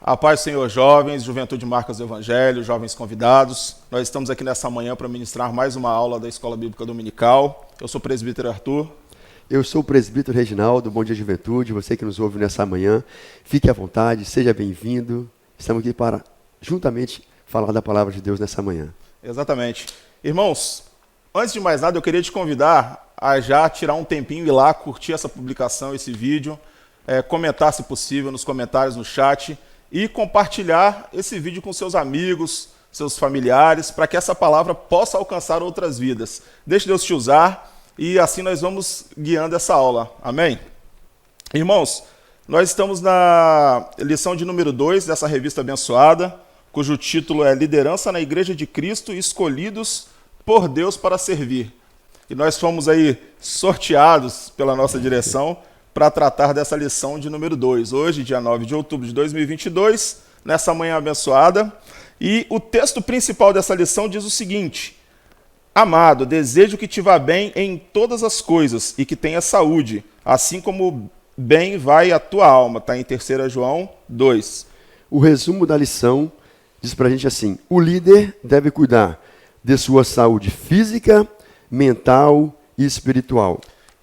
A paz do Senhor, jovens, Juventude Marcas do Evangelho, jovens convidados. Nós estamos aqui nessa manhã para ministrar mais uma aula da Escola Bíblica Dominical. Eu sou o presbítero Arthur. Eu sou o presbítero Reginaldo, Bom Dia Juventude, você que nos ouve nessa manhã, fique à vontade, seja bem-vindo. Estamos aqui para, juntamente, falar da palavra de Deus nessa manhã. Exatamente. Irmãos, antes de mais nada, eu queria te convidar a já tirar um tempinho e ir lá curtir essa publicação, esse vídeo, comentar se possível nos comentários, no chat, e compartilhar esse vídeo com seus amigos, seus familiares, para que essa palavra possa alcançar outras vidas. Deixe Deus te usar e assim nós vamos guiando essa aula. Amém? Irmãos, nós estamos na lição de número 2 dessa revista abençoada, cujo título é Liderança na Igreja de Cristo, escolhidos por Deus para servir. E nós fomos aí sorteados pela nossa direção para tratar dessa lição de número 2, hoje, dia 9 de outubro de 2022, nessa manhã abençoada. E o texto principal dessa lição diz o seguinte: Amado, desejo que te vá bem em todas as coisas e que tenha saúde, assim como bem vai a tua alma. Está em 3 João 2. O resumo da lição diz para a gente assim: o líder deve cuidar de sua saúde física, mental e espiritual.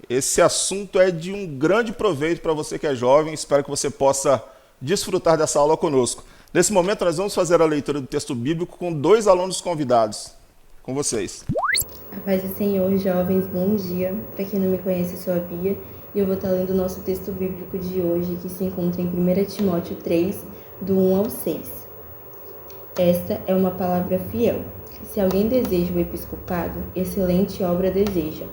Esse assunto é de um grande proveito para você que é jovem. Espero que você possa desfrutar dessa aula conosco. Nesse momento, nós vamos fazer a leitura do texto bíblico com 2 alunos convidados. Com vocês. A paz do Senhor, jovens, bom dia. Para quem não me conhece, eu sou a Bia e eu vou estar lendo o nosso texto bíblico de hoje, que se encontra em 1 Timóteo 3, do 1 ao 6. Esta é uma palavra fiel. Se alguém deseja o episcopado, excelente obra deseja.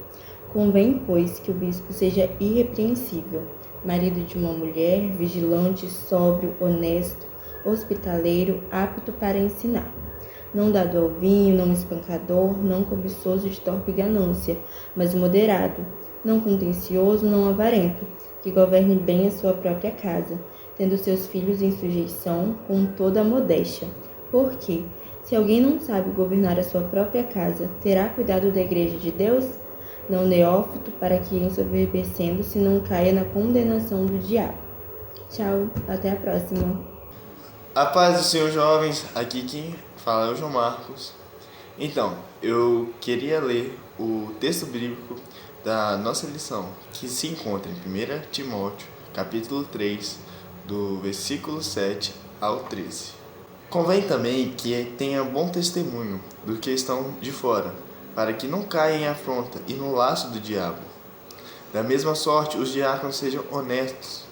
Convém, pois, que o bispo seja irrepreensível, marido de uma mulher, vigilante, sóbrio, honesto, hospitaleiro, apto para ensinar. Não dado ao vinho, não espancador, não cobiçoso de torpe ganância, mas moderado, não contencioso, não avarento, que governe bem a sua própria casa, tendo seus filhos em sujeição com toda a modéstia. Porque, se alguém não sabe governar a sua própria casa, terá cuidado da igreja de Deus? Não neófito, para que, ensoberbecendo-se, não caia na condenação do diabo. Tchau, até a próxima. A paz do Senhor, jovens, aqui quem fala é o João Marcos. Então, eu queria ler o texto bíblico da nossa lição, que se encontra em 1 Timóteo, capítulo 3, do versículo 7 ao 13. Convém também que tenha bom testemunho dos que estão de fora, para que não caia em afronta e no laço do diabo. Da mesma sorte, os diáconos sejam honestos,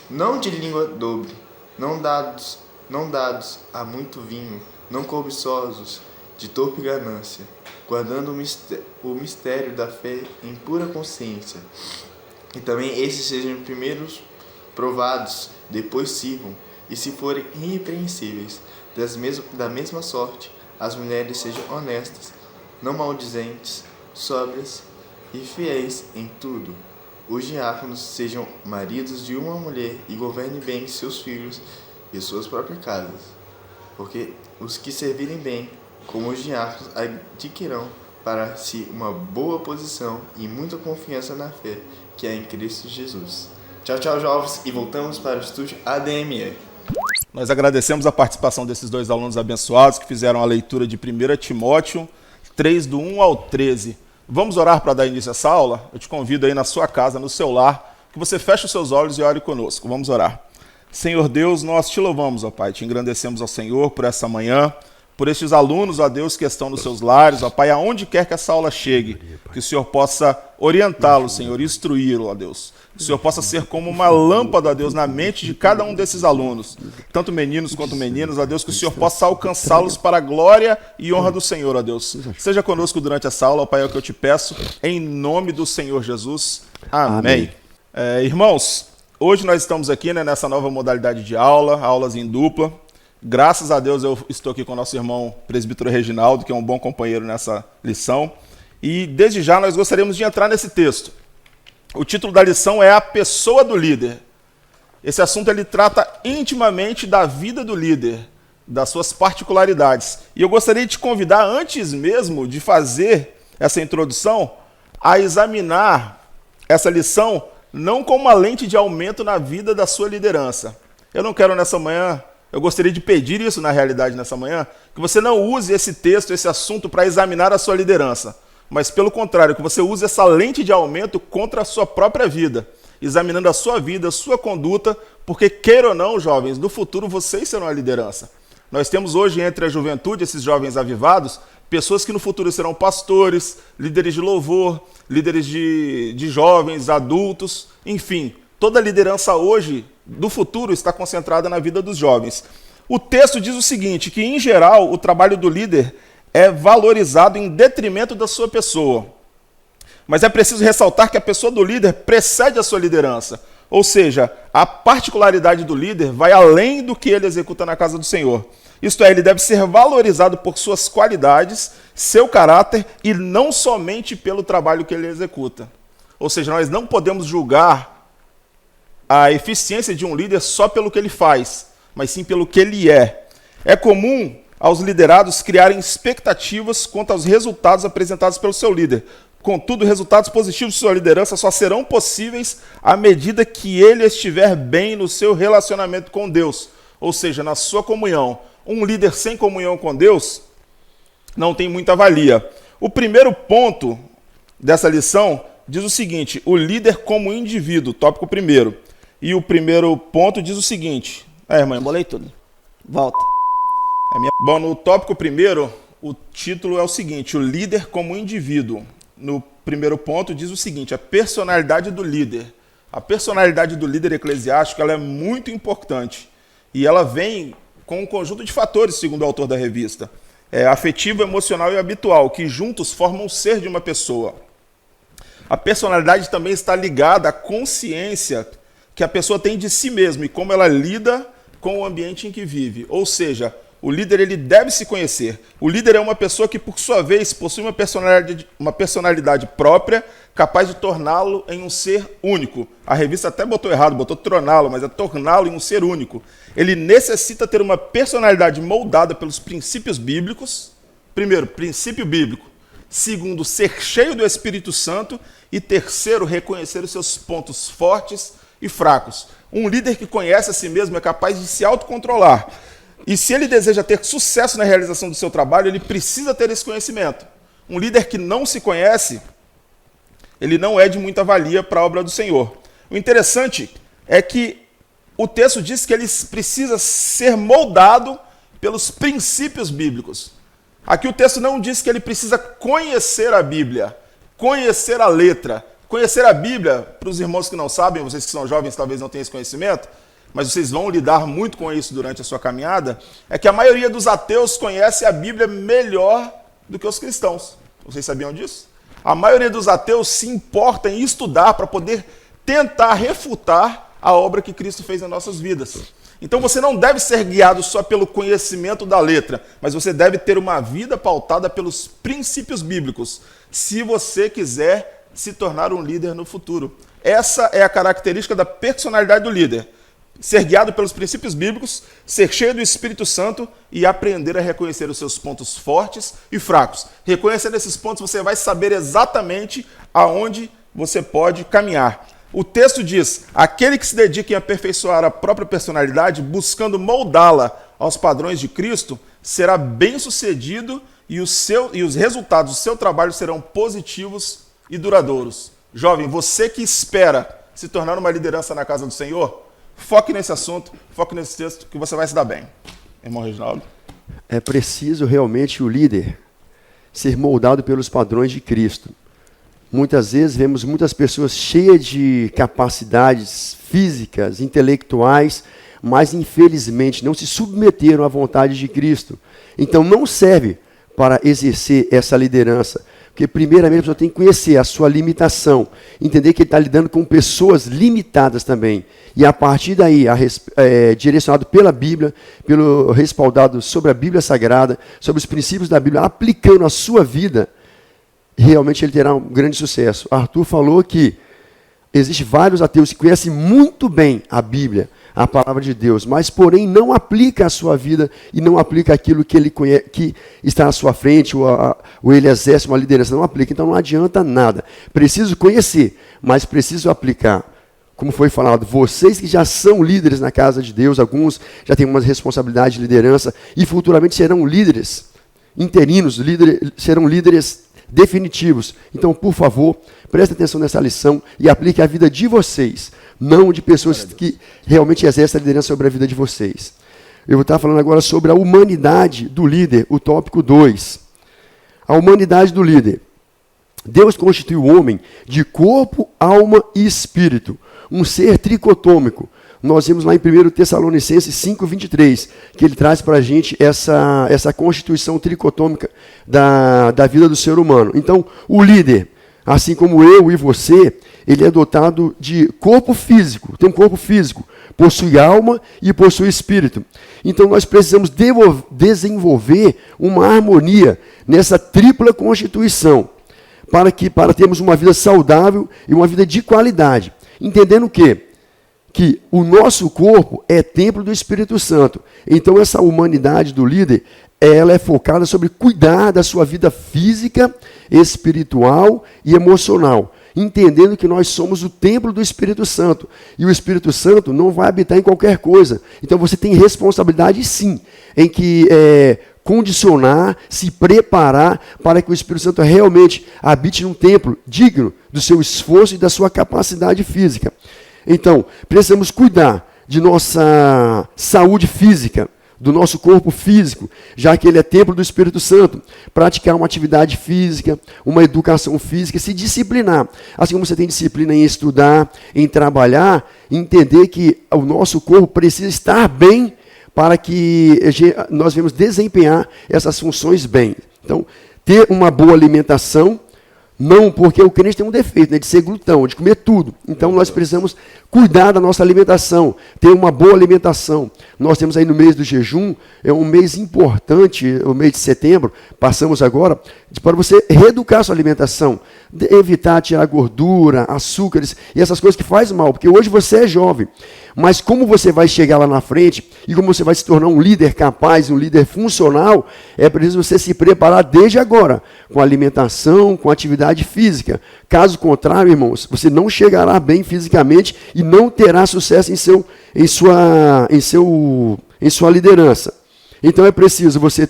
não de língua dobre, não dados a muito vinho, não cobiçosos de torpe ganância, guardando o mistério da fé em pura consciência. E também esses sejam primeiros provados, depois sirvam, e se forem irrepreensíveis, da mesma sorte, as mulheres sejam honestas, não maldizentes, sóbrias e fiéis em tudo. Os diáconos sejam maridos de uma mulher e governem bem seus filhos e suas próprias casas, porque os que servirem bem, como os diáconos, adquirirão para si uma boa posição e muita confiança na fé que é em Cristo Jesus. Tchau, tchau, jovens, e voltamos para o estúdio ADME. Nós agradecemos a participação desses 2 alunos abençoados que fizeram a leitura de 1 Timóteo 3, do 1 ao 13. Vamos orar para dar início a essa aula? Eu te convido aí na sua casa, no seu lar, que você feche os seus olhos e ore conosco. Vamos orar. Senhor Deus, nós te louvamos, ó Pai, te engrandecemos ao Senhor por essa manhã, por estes alunos, ó Deus, que estão nos seus lares, ó Pai, aonde quer que essa aula chegue, que o Senhor possa orientá-lo, Senhor, instruí-lo, ó Deus. Que o Senhor possa ser como uma lâmpada, ó Deus, na mente de cada um desses alunos, tanto meninos quanto meninas, ó Deus, que o Senhor possa alcançá-los para a glória e honra do Senhor, ó Deus. Seja conosco durante essa aula, ó Pai, é o que eu te peço, em nome do Senhor Jesus. Amém. Irmãos, hoje nós estamos aqui, né, nessa nova modalidade de aula, aulas em dupla. Graças a Deus eu estou aqui com o nosso irmão presbítero Reginaldo, que é um bom companheiro nessa lição. E desde já nós gostaríamos de entrar nesse texto. O título da lição é A Pessoa do Líder. Esse assunto ele trata intimamente da vida do líder, das suas particularidades. E eu gostaria de te convidar, antes mesmo de fazer essa introdução, a examinar essa lição não com uma lente de aumento na vida da sua liderança. Eu não quero nessa manhã Eu gostaria de pedir isso na realidade nessa manhã, que você não use esse texto, esse assunto para examinar a sua liderança, mas pelo contrário, que você use essa lente de aumento contra a sua própria vida, examinando a sua vida, a sua conduta, porque queira ou não, jovens, no futuro vocês serão a liderança. Nós temos hoje entre a juventude, esses jovens avivados, pessoas que no futuro serão pastores, líderes de louvor, líderes de jovens, adultos, enfim, toda a liderança hoje do futuro está concentrada na vida dos jovens. O texto diz o seguinte, que em geral o trabalho do líder é valorizado em detrimento da sua pessoa. Mas é preciso ressaltar que a pessoa do líder precede a sua liderança. Ou seja, a particularidade do líder vai além do que ele executa na casa do Senhor. Isto é, ele deve ser valorizado por suas qualidades, seu caráter e não somente pelo trabalho que ele executa. Ou seja, nós não podemos julgar a eficiência de um líder só pelo que ele faz, mas sim pelo que ele é. É comum aos liderados criarem expectativas quanto aos resultados apresentados pelo seu líder. Contudo, resultados positivos de sua liderança só serão possíveis à medida que ele estiver bem no seu relacionamento com Deus, ou seja, na sua comunhão. Um líder sem comunhão com Deus não tem muita valia. O primeiro ponto dessa lição diz o seguinte, o líder como indivíduo, tópico primeiro. E o primeiro ponto diz o seguinte... irmã, embolei tudo. Volta. Bom, no tópico primeiro, o título é o seguinte, o líder como indivíduo. No primeiro ponto diz o seguinte, a personalidade do líder. A personalidade do líder eclesiástico ela é muito importante. E ela vem com um conjunto de fatores, segundo o autor da revista. Afetivo, emocional e habitual, que juntos formam o ser de uma pessoa. A personalidade também está ligada à consciência que a pessoa tem de si mesma e como ela lida com o ambiente em que vive. Ou seja, o líder ele deve se conhecer. O líder é uma pessoa que, por sua vez, possui uma personalidade própria, capaz de torná-lo em um ser único. A revista até botou errado, botou torná-lo, mas é torná-lo em um ser único. Ele necessita ter uma personalidade moldada pelos princípios bíblicos. Primeiro, princípio bíblico. Segundo, ser cheio do Espírito Santo. E terceiro, reconhecer os seus pontos fortes e fracos. Um líder que conhece a si mesmo é capaz de se autocontrolar. E se ele deseja ter sucesso na realização do seu trabalho, ele precisa ter esse conhecimento. Um líder que não se conhece, ele não é de muita valia para a obra do Senhor. O interessante é que o texto diz que ele precisa ser moldado pelos princípios bíblicos. Aqui o texto não diz que ele precisa conhecer a Bíblia, conhecer a letra. Conhecer a Bíblia, para os irmãos que não sabem, vocês que são jovens talvez não tenham esse conhecimento, mas vocês vão lidar muito com isso durante a sua caminhada, é que a maioria dos ateus conhece a Bíblia melhor do que os cristãos. Vocês sabiam disso? A maioria dos ateus se importa em estudar para poder tentar refutar a obra que Cristo fez nas nossas vidas. Então você não deve ser guiado só pelo conhecimento da letra, mas você deve ter uma vida pautada pelos princípios bíblicos, se você quiser se tornar um líder no futuro. Essa é a característica da personalidade do líder. Ser guiado pelos princípios bíblicos, ser cheio do Espírito Santo e aprender a reconhecer os seus pontos fortes e fracos. Reconhecendo esses pontos, você vai saber exatamente aonde você pode caminhar. O texto diz, aquele que se dedica em aperfeiçoar a própria personalidade, buscando moldá-la aos padrões de Cristo, será bem-sucedido e os resultados do seu trabalho serão positivos e duradouros. Jovem, você que espera se tornar uma liderança na casa do Senhor, foque nesse assunto, foque nesse texto que você vai se dar bem. Irmão Reginaldo. É preciso realmente o líder ser moldado pelos padrões de Cristo. Muitas vezes vemos muitas pessoas cheias de capacidades físicas, intelectuais, mas infelizmente não se submeteram à vontade de Cristo. Então não serve para exercer essa liderança. Porque primeiramente a pessoa tem que conhecer a sua limitação, entender que ele está lidando com pessoas limitadas também. E a partir daí, direcionado pela Bíblia, pelo respaldado sobre a Bíblia Sagrada, sobre os princípios da Bíblia, aplicando a sua vida, realmente ele terá um grande sucesso. Arthur falou que existem vários ateus que conhecem muito bem a Bíblia, a palavra de Deus, mas porém não aplica a sua vida e não aplica aquilo que ele conhece, que está à sua frente, ou ele exerce uma liderança, não aplica, então não adianta nada. Preciso conhecer, mas preciso aplicar. como foi falado, vocês que já são líderes na casa de Deus, alguns já têm uma responsabilidade de liderança e futuramente serão líderes interinos, serão líderes definitivos. Então, por favor, preste atenção nessa lição e aplique a vida de vocês, não de pessoas que realmente exercem a liderança sobre a vida de vocês. Eu vou estar falando agora sobre a humanidade do líder, o tópico 2. A humanidade do líder. Deus constituiu o homem de corpo, alma e espírito, um ser tricotômico. Nós vimos lá em 1 Tessalonicenses 5:23, que ele traz para a gente essa constituição tricotômica da vida do ser humano. Então, o líder, assim como eu e você, ele é dotado de corpo físico, tem um corpo físico, possui alma e possui espírito. Então, nós precisamos desenvolver uma harmonia nessa tripla constituição, para termos uma vida saudável e uma vida de qualidade. Entendendo o quê? Que o nosso corpo é templo do Espírito Santo. Então, essa humanidade do líder, ela é focada sobre cuidar da sua vida física, espiritual e emocional, entendendo que nós somos o templo do Espírito Santo. E o Espírito Santo não vai habitar em qualquer coisa. Então, você tem responsabilidade, sim, em que condicionar, se preparar para que o Espírito Santo realmente habite num templo digno do seu esforço e da sua capacidade física. Então, precisamos cuidar de nossa saúde física, do nosso corpo físico, já que ele é templo do Espírito Santo. Praticar uma atividade física, uma educação física, se disciplinar. Assim como você tem disciplina em estudar, em trabalhar, entender que o nosso corpo precisa estar bem para que nós venhamos desempenhar essas funções bem. Então, ter uma boa alimentação, não porque o crente tem um defeito, né, de ser glutão, de comer tudo. Então, nós precisamos cuidar da nossa alimentação, ter uma boa alimentação. Nós temos aí no mês do jejum, é um mês importante, o mês de setembro, passamos agora, para você reeducar a sua alimentação, evitar tirar gordura, açúcares e essas coisas que fazem mal, porque hoje você é jovem. Mas como você vai chegar lá na frente e como você vai se tornar um líder capaz, um líder funcional, é preciso você se preparar desde agora, com alimentação, com atividade física. Caso contrário, irmãos, você não chegará bem fisicamente e não terá sucesso em sua liderança. Então é preciso você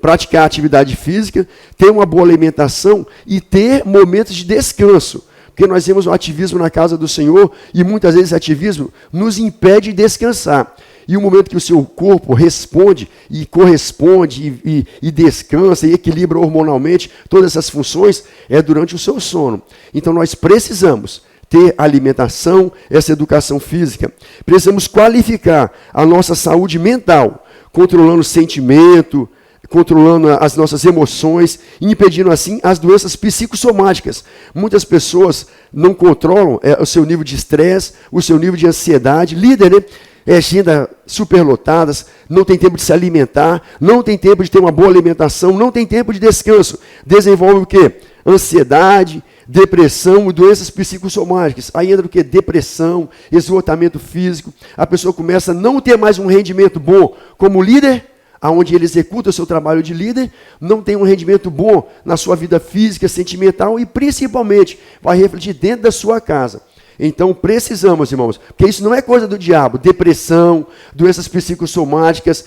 praticar atividade física, ter uma boa alimentação e ter momentos de descanso. Porque nós temos o ativismo na casa do Senhor e muitas vezes esse ativismo nos impede de descansar. E o momento que o seu corpo responde e corresponde e descansa e equilibra hormonalmente todas essas funções é durante o seu sono. Então nós precisamos ter alimentação, essa educação física. Precisamos qualificar a nossa saúde mental, controlando o sentimento, controlando as nossas emoções, impedindo assim as doenças psicossomáticas. Muitas pessoas não controlam o seu nível de estresse, o seu nível de ansiedade. Líder, né? Agenda superlotadas, não tem tempo de se alimentar, não tem tempo de ter uma boa alimentação, não tem tempo de descanso. Desenvolve o quê? Ansiedade, depressão e doenças psicossomáticas. Aí entra o quê? Depressão, esgotamento físico. A pessoa começa a não ter mais um rendimento bom como líder, onde ele executa o seu trabalho de líder, não tem um rendimento bom na sua vida física, sentimental e principalmente vai refletir dentro da sua casa. Então precisamos, irmãos, porque isso não é coisa do diabo, depressão, doenças psicossomáticas,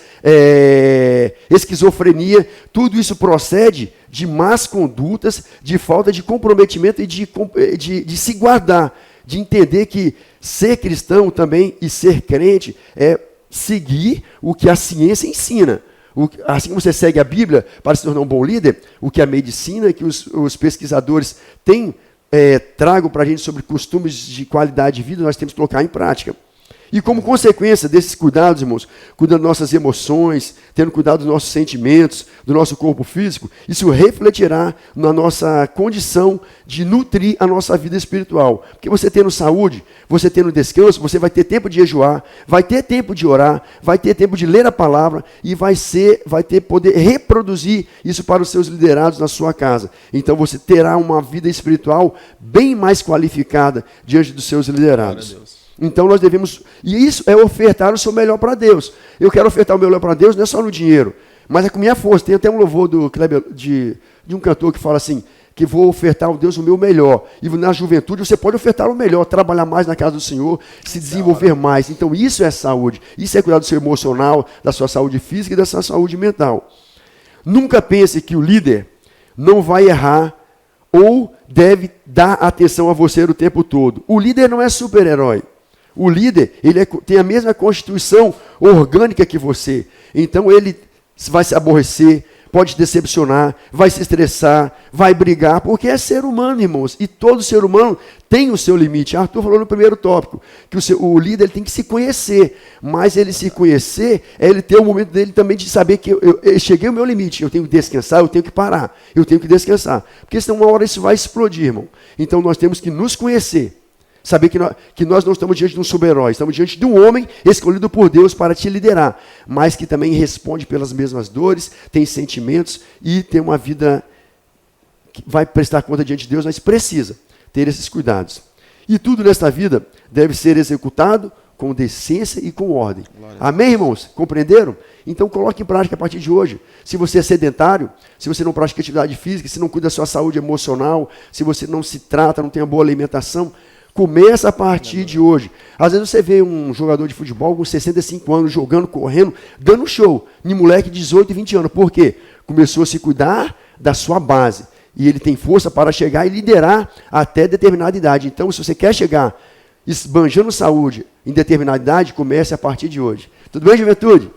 esquizofrenia, tudo isso procede de más condutas, de falta de comprometimento e de se guardar, de entender que ser cristão também e ser crente é seguir o que a ciência ensina. Assim como você segue a Bíblia para se tornar um bom líder, o que a medicina, que os pesquisadores tragam para a gente sobre costumes de qualidade de vida, nós temos que colocar em prática. E como consequência desses cuidados, irmãos, cuidando das nossas emoções, tendo cuidado dos nossos sentimentos, do nosso corpo físico, isso refletirá na nossa condição de nutrir a nossa vida espiritual. Porque você tendo saúde, você tendo descanso, você vai ter tempo de jejuar, vai ter tempo de orar, vai ter tempo de ler a palavra e vai ter poder reproduzir isso para os seus liderados na sua casa. Então você terá uma vida espiritual bem mais qualificada diante dos seus liderados. Então nós devemos, e isso é ofertar o seu melhor para Deus. Eu quero ofertar o meu melhor para Deus, não é só no dinheiro, mas é com minha força. Tem até um louvor do Kleber, de um cantor que fala assim, que vou ofertar ao Deus o meu melhor. E na juventude você pode ofertar o melhor, trabalhar mais na casa do Senhor, se desenvolver mais. Então isso é saúde. Isso é cuidar do seu emocional, da sua saúde física e da sua saúde mental. Nunca pense que o líder não vai errar ou deve dar atenção a você o tempo todo. O líder não é super-herói. O líder, tem a mesma constituição orgânica que você. Então ele vai se aborrecer, pode te decepcionar, vai se estressar, vai brigar, porque é ser humano, irmãos. E todo ser humano tem o seu limite. Arthur falou no primeiro tópico, que o líder tem que se conhecer. Mas ele se conhecer, é ele ter o momento dele também de saber que eu cheguei ao meu limite, eu tenho que descansar, eu tenho que parar, eu tenho que descansar. Porque senão uma hora isso vai explodir, irmão. Então nós temos que nos conhecer. Saber que nós não estamos diante de um super-herói, estamos diante de um homem escolhido por Deus para te liderar, mas que também responde pelas mesmas dores, tem sentimentos e tem uma vida que vai prestar conta diante de Deus, mas precisa ter esses cuidados. E tudo nesta vida deve ser executado com decência e com ordem. Amém, irmãos? Compreenderam? Então coloque em prática a partir de hoje. Se você é sedentário, se você não pratica atividade física, se não cuida da sua saúde emocional, se você não se trata, não tem uma boa alimentação, começa a partir de hoje. Às vezes você vê um jogador de futebol com 65 anos, jogando, correndo, dando show, em moleque de 18 e 20 anos. Por quê? Começou a se cuidar da sua base. E ele tem força para chegar e liderar até determinada idade. Então, se você quer chegar esbanjando saúde em determinada idade, comece a partir de hoje. Tudo bem, juventude?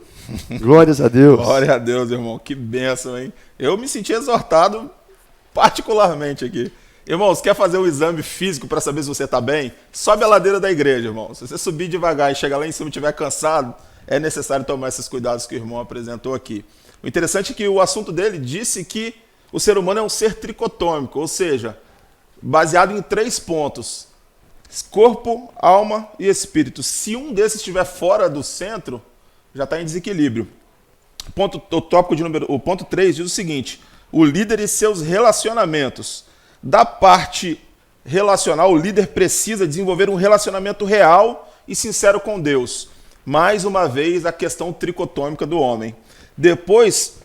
Glórias a Deus. Glória a Deus, irmão. Que bênção, hein? Eu me senti exortado particularmente aqui. Irmãos, quer fazer um exame físico para saber se você está bem? Sobe a ladeira da igreja, irmão. Se você subir devagar e chegar lá em cima e estiver cansado, é necessário tomar esses cuidados que o irmão apresentou aqui. O interessante é que o assunto dele disse que o ser humano é um ser tricotômico, ou seja, baseado em 3 pontos: corpo, alma e espírito. Se um desses estiver fora do centro, já está em desequilíbrio. O ponto 3 diz o seguinte: o líder e seus relacionamentos. Da parte relacional, o líder precisa desenvolver um relacionamento real e sincero com Deus. Mais uma vez, a questão tricotômica do homem. Depois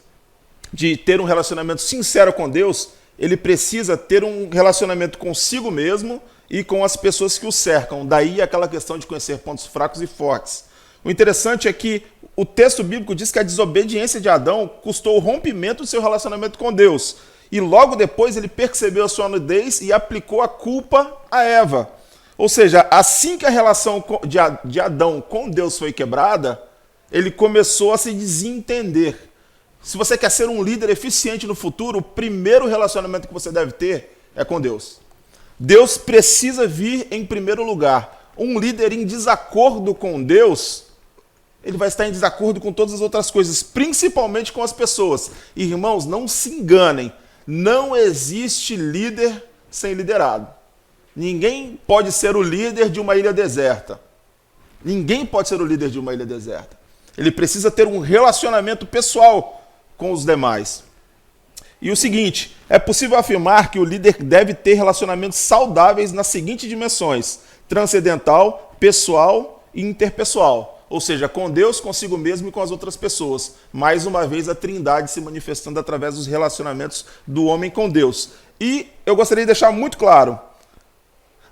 de ter um relacionamento sincero com Deus, ele precisa ter um relacionamento consigo mesmo e com as pessoas que o cercam. Daí aquela questão de conhecer pontos fracos e fortes. O interessante é que o texto bíblico diz que a desobediência de Adão custou o rompimento do seu relacionamento com Deus. E logo depois ele percebeu a sua nudez e aplicou a culpa a Eva. Ou seja, assim que a relação de Adão com Deus foi quebrada, ele começou a se desentender. Se você quer ser um líder eficiente no futuro, o primeiro relacionamento que você deve ter é com Deus. Deus precisa vir em primeiro lugar. Um líder em desacordo com Deus, ele vai estar em desacordo com todas as outras coisas, principalmente com as pessoas. Irmãos, não se enganem. Não existe líder sem liderado. Ninguém pode ser o líder de uma ilha deserta. Ninguém pode ser o líder de uma ilha deserta. Ele precisa ter um relacionamento pessoal com os demais. E o seguinte, é possível afirmar que o líder deve ter relacionamentos saudáveis nas seguintes dimensões: transcendental, pessoal e interpessoal. Ou seja, com Deus, consigo mesmo e com as outras pessoas. Mais uma vez, a trindade se manifestando através dos relacionamentos do homem com Deus. E eu gostaria de deixar muito claro,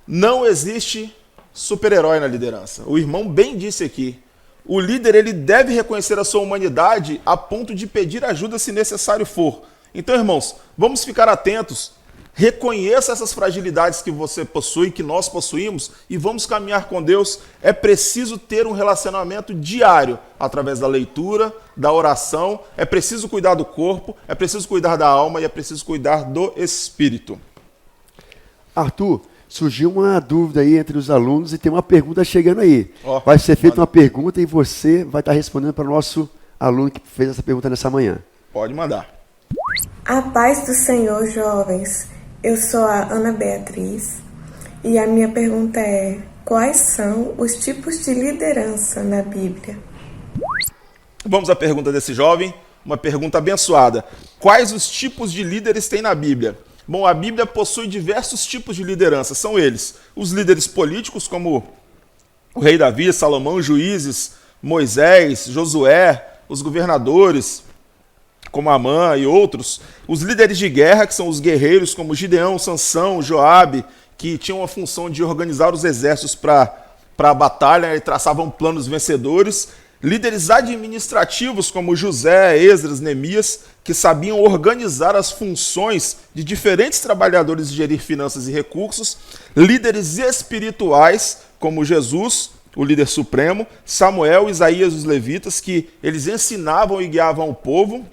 não existe super-herói na liderança. O irmão bem disse aqui, o líder ele deve reconhecer a sua humanidade a ponto de pedir ajuda se necessário for. Então, irmãos, vamos ficar atentos. Reconheça essas fragilidades que você possui, que nós possuímos, e vamos caminhar com Deus. É preciso ter um relacionamento diário, através da leitura, da oração. É preciso cuidar do corpo, é preciso cuidar da alma e é preciso cuidar do espírito. Arthur, surgiu uma dúvida aí entre os alunos e tem uma pergunta chegando aí. Vai ser feita uma pergunta e você vai estar respondendo para o nosso aluno que fez essa pergunta nessa manhã. Pode mandar. A paz do Senhor, jovens. Eu sou a Ana Beatriz e a minha pergunta é: quais são os tipos de liderança na Bíblia? Vamos à pergunta desse jovem, uma pergunta abençoada. Quais os tipos de líderes tem na Bíblia? Bom, a Bíblia possui diversos tipos de liderança. São eles: os líderes políticos, como o rei Davi, Salomão, Juízes, Moisés, Josué, os governadores, como Amã e outros, os líderes de guerra, que são os guerreiros, como Gideão, Sansão, Joabe, que tinham a função de organizar os exércitos para a batalha e traçavam planos vencedores. Líderes administrativos, como José, Esdras, Neemias, que sabiam organizar as funções de diferentes trabalhadores de gerir finanças e recursos. Líderes espirituais, como Jesus, o líder supremo, Samuel, Isaías, os levitas, que eles ensinavam e guiavam o povo.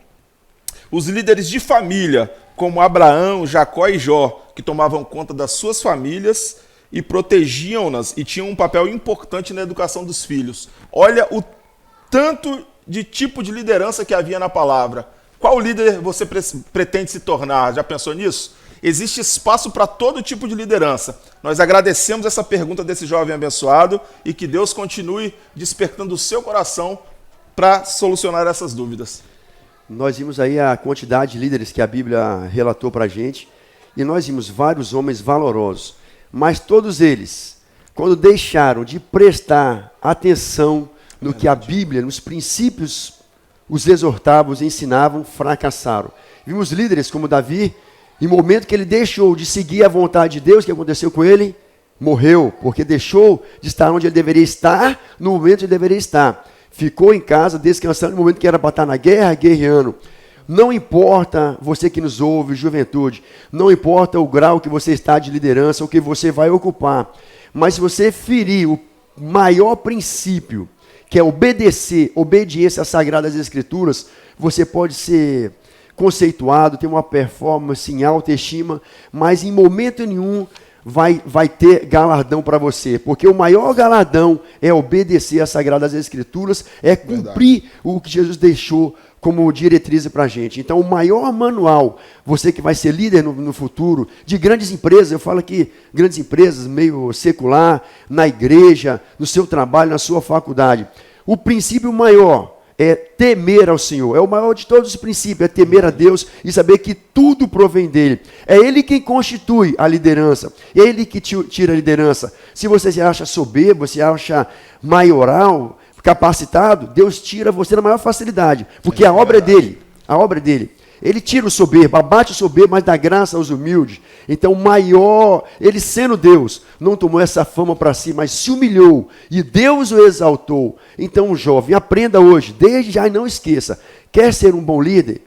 Os líderes de família, como Abraão, Jacó e Jó, que tomavam conta das suas famílias e protegiam-nas e tinham um papel importante na educação dos filhos. Olha o tanto de tipo de liderança que havia na palavra. Qual líder você pretende se tornar? Já pensou nisso? Existe espaço para todo tipo de liderança. Nós agradecemos essa pergunta desse jovem abençoado e que Deus continue despertando o seu coração para solucionar essas dúvidas. Nós vimos aí a quantidade de líderes que a Bíblia relatou para a gente, e nós vimos vários homens valorosos, mas todos eles, quando deixaram de prestar atenção no que a Bíblia, nos princípios, os exortavam, os ensinavam, fracassaram. Vimos líderes como Davi, em momento que ele deixou de seguir a vontade de Deus, o que aconteceu com ele? Morreu, porque deixou de estar onde ele deveria estar, no momento que ele deveria estar. Ficou em casa, descansando, no momento que era para estar na guerra, guerreando. Não importa você que nos ouve, juventude, não importa o grau que você está de liderança, o que você vai ocupar, mas se você ferir o maior princípio, que é obedecer, obediência às Sagradas Escrituras, você pode ser conceituado, ter uma performance em autoestima, mas em momento nenhum vai ter galardão para você, porque o maior galardão é obedecer às Sagradas Escrituras, é cumprir o que Jesus deixou como diretriz para a gente. Então, o maior manual, você que vai ser líder no futuro, de grandes empresas, eu falo aqui, grandes empresas, meio secular, na igreja, no seu trabalho, na sua faculdade, o princípio maior é temer ao Senhor. É o maior de todos os princípios, é temer a Deus e saber que tudo provém dele. É ele quem constitui a liderança, é ele que tira a liderança. Se você se acha soberbo, se acha maioral, capacitado, Deus tira você na maior facilidade, porque a obra é dele, a obra é dele. Ele tira o soberbo, abate o soberbo, mas dá graça aos humildes. Então, o maior, ele sendo Deus, não tomou essa fama para si, mas se humilhou, e Deus o exaltou. Então, jovem, aprenda hoje, desde já e não esqueça, quer ser um bom líder?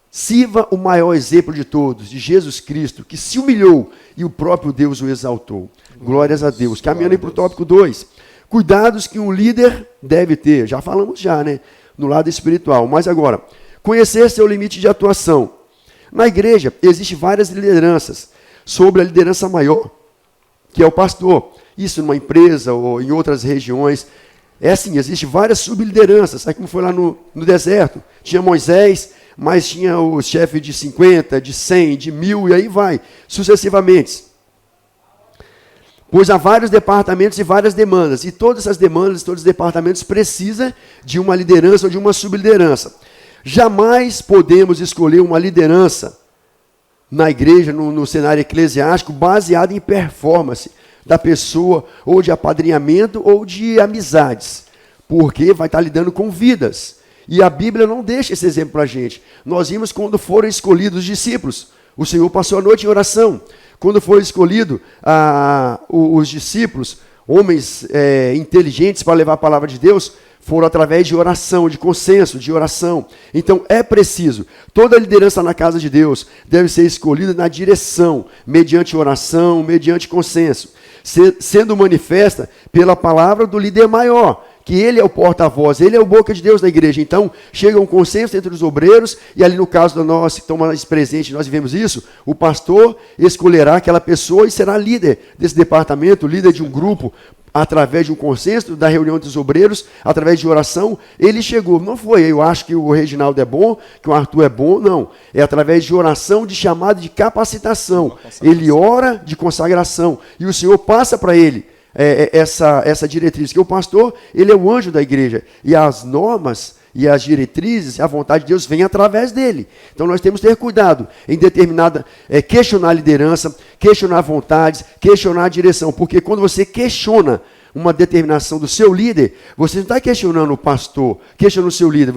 Sirva o maior exemplo de todos, de Jesus Cristo, que se humilhou e o próprio Deus o exaltou. Glórias a Deus. Caminhando para o tópico 2. Cuidados que um líder deve ter. Já falamos né? No lado espiritual. Mas agora, conhecer seu limite de atuação. Na igreja, existem várias lideranças. Sobre a liderança maior, que é o pastor. Isso numa empresa ou em outras regiões. É assim, existem várias sublideranças. Sabe como foi lá no deserto? Tinha Moisés, mas tinha o chefe de 50, de 100, de 1000, e aí vai, sucessivamente. Pois há vários departamentos e várias demandas. E todas essas demandas, todos os departamentos precisam de uma liderança ou de uma subliderança. Jamais podemos escolher uma liderança na igreja, no cenário eclesiástico, baseada em performance da pessoa, ou de apadrinhamento, ou de amizades. Porque vai estar lidando com vidas. E a Bíblia não deixa esse exemplo para a gente. Nós vimos quando foram escolhidos os discípulos. O Senhor passou a noite em oração. Quando foi escolhido os discípulos, homens inteligentes para levar a palavra de Deus, foram através de oração, de consenso, de oração. Então é preciso, toda a liderança na casa de Deus deve ser escolhida na direção, mediante oração, mediante consenso, sendo manifesta pela palavra do líder maior, que ele é o porta-voz, ele é o boca de Deus na igreja. Então, chega um consenso entre os obreiros, e ali no caso da nossa, que estão mais presentes, nós vivemos isso, o pastor escolherá aquela pessoa e será líder desse departamento, líder de um grupo, através de um consenso, da reunião dos obreiros, através de oração. Ele chegou, não foi, eu acho que o Reginaldo é bom, que o Arthur é bom, não. É através de oração, de chamada, de capacitação. Ele ora de consagração, e o Senhor passa para ele essa diretriz, que o pastor, ele é o anjo da igreja, e as normas e as diretrizes, a vontade de Deus vem através dele. Então nós temos que ter cuidado em questionar a liderança, questionar vontades, questionar a direção, porque quando você questiona uma determinação do seu líder, você não está questionando o pastor, questionando o seu líder,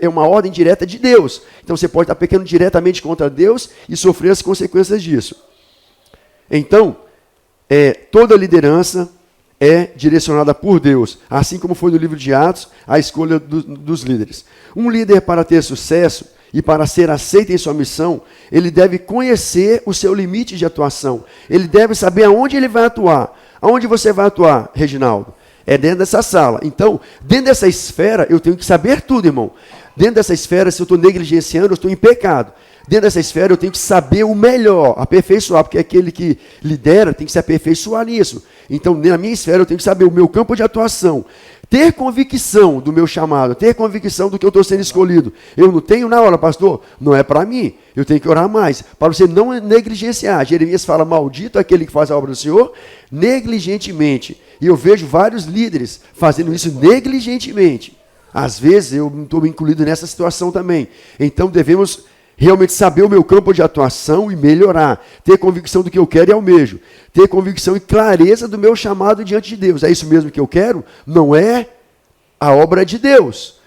é uma ordem direta de Deus. Então você pode estar pecando diretamente contra Deus e sofrer as consequências disso. Então, toda liderança é direcionada por Deus, assim como foi no livro de Atos, a escolha dos líderes. Um líder, para ter sucesso e para ser aceito em sua missão, ele deve conhecer o seu limite de atuação. Ele deve saber aonde ele vai atuar. Aonde você vai atuar, Reginaldo? É dentro dessa sala. Então, dentro dessa esfera, eu tenho que saber tudo, irmão. Dentro dessa esfera, se eu estou negligenciando, eu estou em pecado. Dentro dessa esfera, eu tenho que saber o melhor, aperfeiçoar, porque aquele que lidera tem que se aperfeiçoar nisso. Então, na minha esfera, eu tenho que saber o meu campo de atuação. Ter convicção do meu chamado, ter convicção do que eu estou sendo escolhido. Eu não tenho na hora, pastor, não é para mim. Eu tenho que orar mais, para você não negligenciar. Jeremias fala, maldito aquele que faz a obra do Senhor, negligentemente. E eu vejo vários líderes fazendo isso negligentemente. Às vezes, eu estou incluído nessa situação também. Então, devemos realmente saber o meu campo de atuação e melhorar. Ter convicção do que eu quero e almejo. Ter convicção e clareza do meu chamado diante de Deus. É isso mesmo que eu quero? Não é a obra de Deus.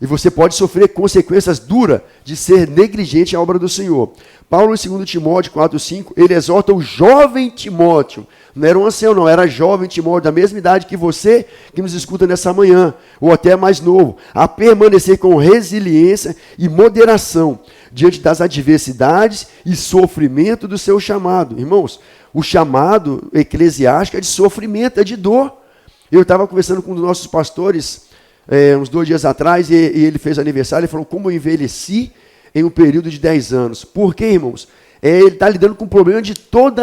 E você pode sofrer consequências duras de ser negligente à obra do Senhor. Paulo, em 2 Timóteo 4,5, ele exorta o jovem Timóteo. Não era um ancião, não, era jovem Timóteo, da mesma idade que você, que nos escuta nessa manhã, ou até mais novo, a permanecer com resiliência e moderação diante das adversidades e sofrimento do seu chamado. Irmãos, o chamado eclesiástico é de sofrimento, é de dor. Eu estava conversando com um dos nossos pastores, uns 2 dias atrás, e ele fez aniversário, ele falou, como eu envelheci em um período de 10 anos. Por quê, irmãos? Ele está lidando com o problema de todos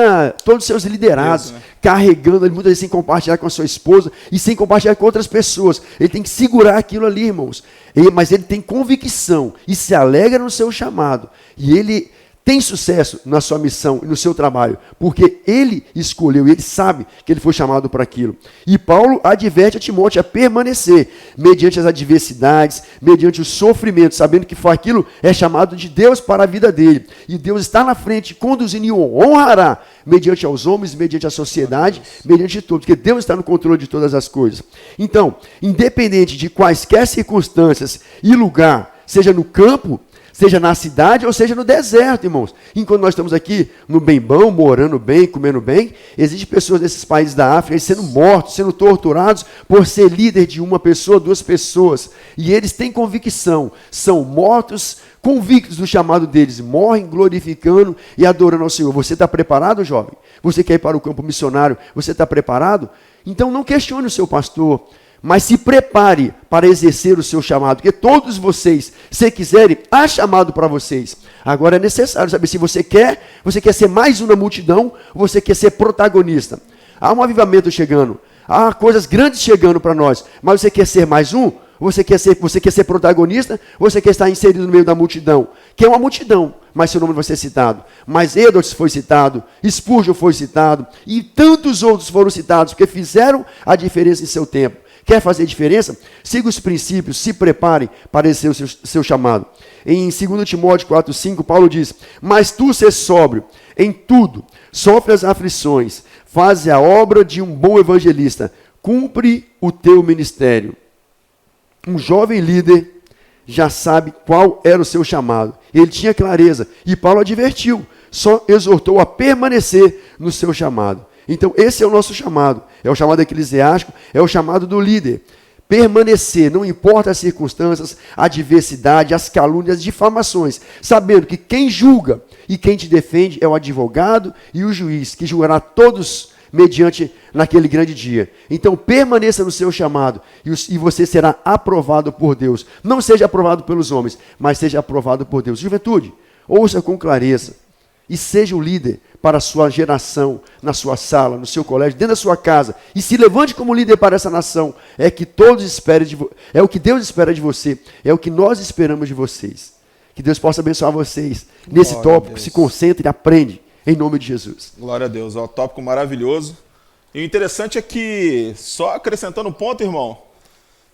os seus liderados, isso, né? Carregando, muitas vezes sem compartilhar com a sua esposa e sem compartilhar com outras pessoas. Ele tem que segurar aquilo ali, irmãos. Mas ele tem convicção e se alegra no seu chamado. E ele tem sucesso na sua missão e no seu trabalho, porque ele escolheu e ele sabe que ele foi chamado para aquilo. E Paulo adverte a Timóteo a permanecer mediante as adversidades, mediante o sofrimento, sabendo que foi aquilo é chamado de Deus para a vida dele. E Deus está na frente, conduzindo e honrará mediante aos homens, mediante a sociedade, mediante tudo, porque Deus está no controle de todas as coisas. Então, independente de quaisquer circunstâncias e lugar, seja no campo, seja na cidade ou seja no deserto, irmãos. Enquanto nós estamos aqui no bem bom, morando bem, comendo bem, existem pessoas nesses países da África sendo mortos, sendo torturados por ser líder de uma pessoa, 2 pessoas. E eles têm convicção, são mortos, convictos do chamado deles, morrem glorificando e adorando ao Senhor. Você está preparado, jovem? Você quer ir para o campo missionário? Você está preparado? Então não questione o seu pastor, mas se prepare para exercer o seu chamado, porque todos vocês, se quiserem, há chamado para vocês. Agora é necessário saber se você quer ser mais um na multidão, ou você quer ser protagonista. Há um avivamento chegando, há coisas grandes chegando para nós, mas você quer ser mais um? Você quer ser protagonista, ou você quer estar inserido no meio da multidão? Que é uma multidão, mas seu nome vai ser citado. Mas Edwards foi citado, Spurgeon foi citado, e tantos outros foram citados, porque fizeram a diferença em seu tempo. Quer fazer diferença? Siga os princípios, se prepare para exercer o seu chamado. Em 2 Timóteo 4,5, Paulo diz, mas tu ser sóbrio em tudo, sofre as aflições, faz a obra de um bom evangelista, cumpre o teu ministério. Um jovem líder já sabe qual era o seu chamado. Ele tinha clareza, e Paulo advertiu, só exortou a permanecer no seu chamado. Então, esse é o nosso chamado. É o chamado eclesiástico, é o chamado do líder. Permanecer, não importa as circunstâncias, a adversidade, as calúnias, as difamações, sabendo que quem julga e quem te defende é o advogado e o juiz, que julgará todos mediante naquele grande dia. Então, permaneça no seu chamado e você será aprovado por Deus. Não seja aprovado pelos homens, mas seja aprovado por Deus. Juventude, ouça com clareza e seja o líder para a sua geração, na sua sala, no seu colégio, dentro da sua casa, e se levante como líder para essa nação. É que todos esperem é o que Deus espera de você, é o que nós esperamos de vocês. Que Deus possa abençoar vocês nesse tópico. Se concentre e aprende, em nome de Jesus. Glória a Deus, ó, tópico maravilhoso. E o interessante é que, só acrescentando um ponto, irmão,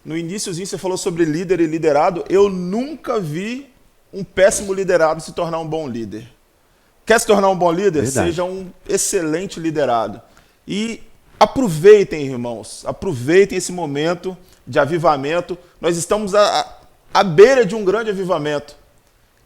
No iniciozinho você falou sobre líder e liderado. Eu nunca vi um péssimo liderado se tornar um bom líder. Quer se tornar um bom líder? Verdade. Seja um excelente liderado. E aproveitem, irmãos, aproveitem esse momento de avivamento. Nós estamos à beira de um grande avivamento.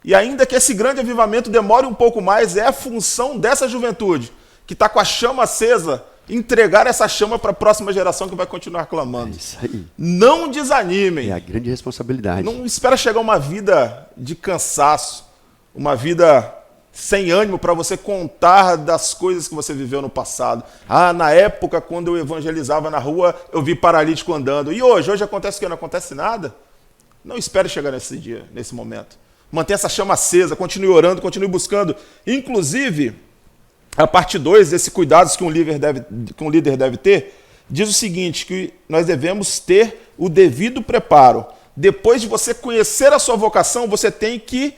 E ainda que esse grande avivamento demore um pouco mais, é a função dessa juventude, que está com a chama acesa, entregar essa chama para a próxima geração que vai continuar clamando. É isso aí. Não desanimem. É a grande responsabilidade. Não espera chegar uma vida de cansaço, uma vida sem ânimo para você contar das coisas que você viveu no passado. Ah, na época, quando eu evangelizava na rua, eu vi paralítico andando. E hoje? Hoje acontece o quê? Não acontece nada? Não espere chegar nesse dia, nesse momento. Mantenha essa chama acesa, continue orando, continue buscando. Inclusive, a parte 2 desses cuidados que um líder deve ter, diz o seguinte, que nós devemos ter o devido preparo. Depois de você conhecer a sua vocação, você tem que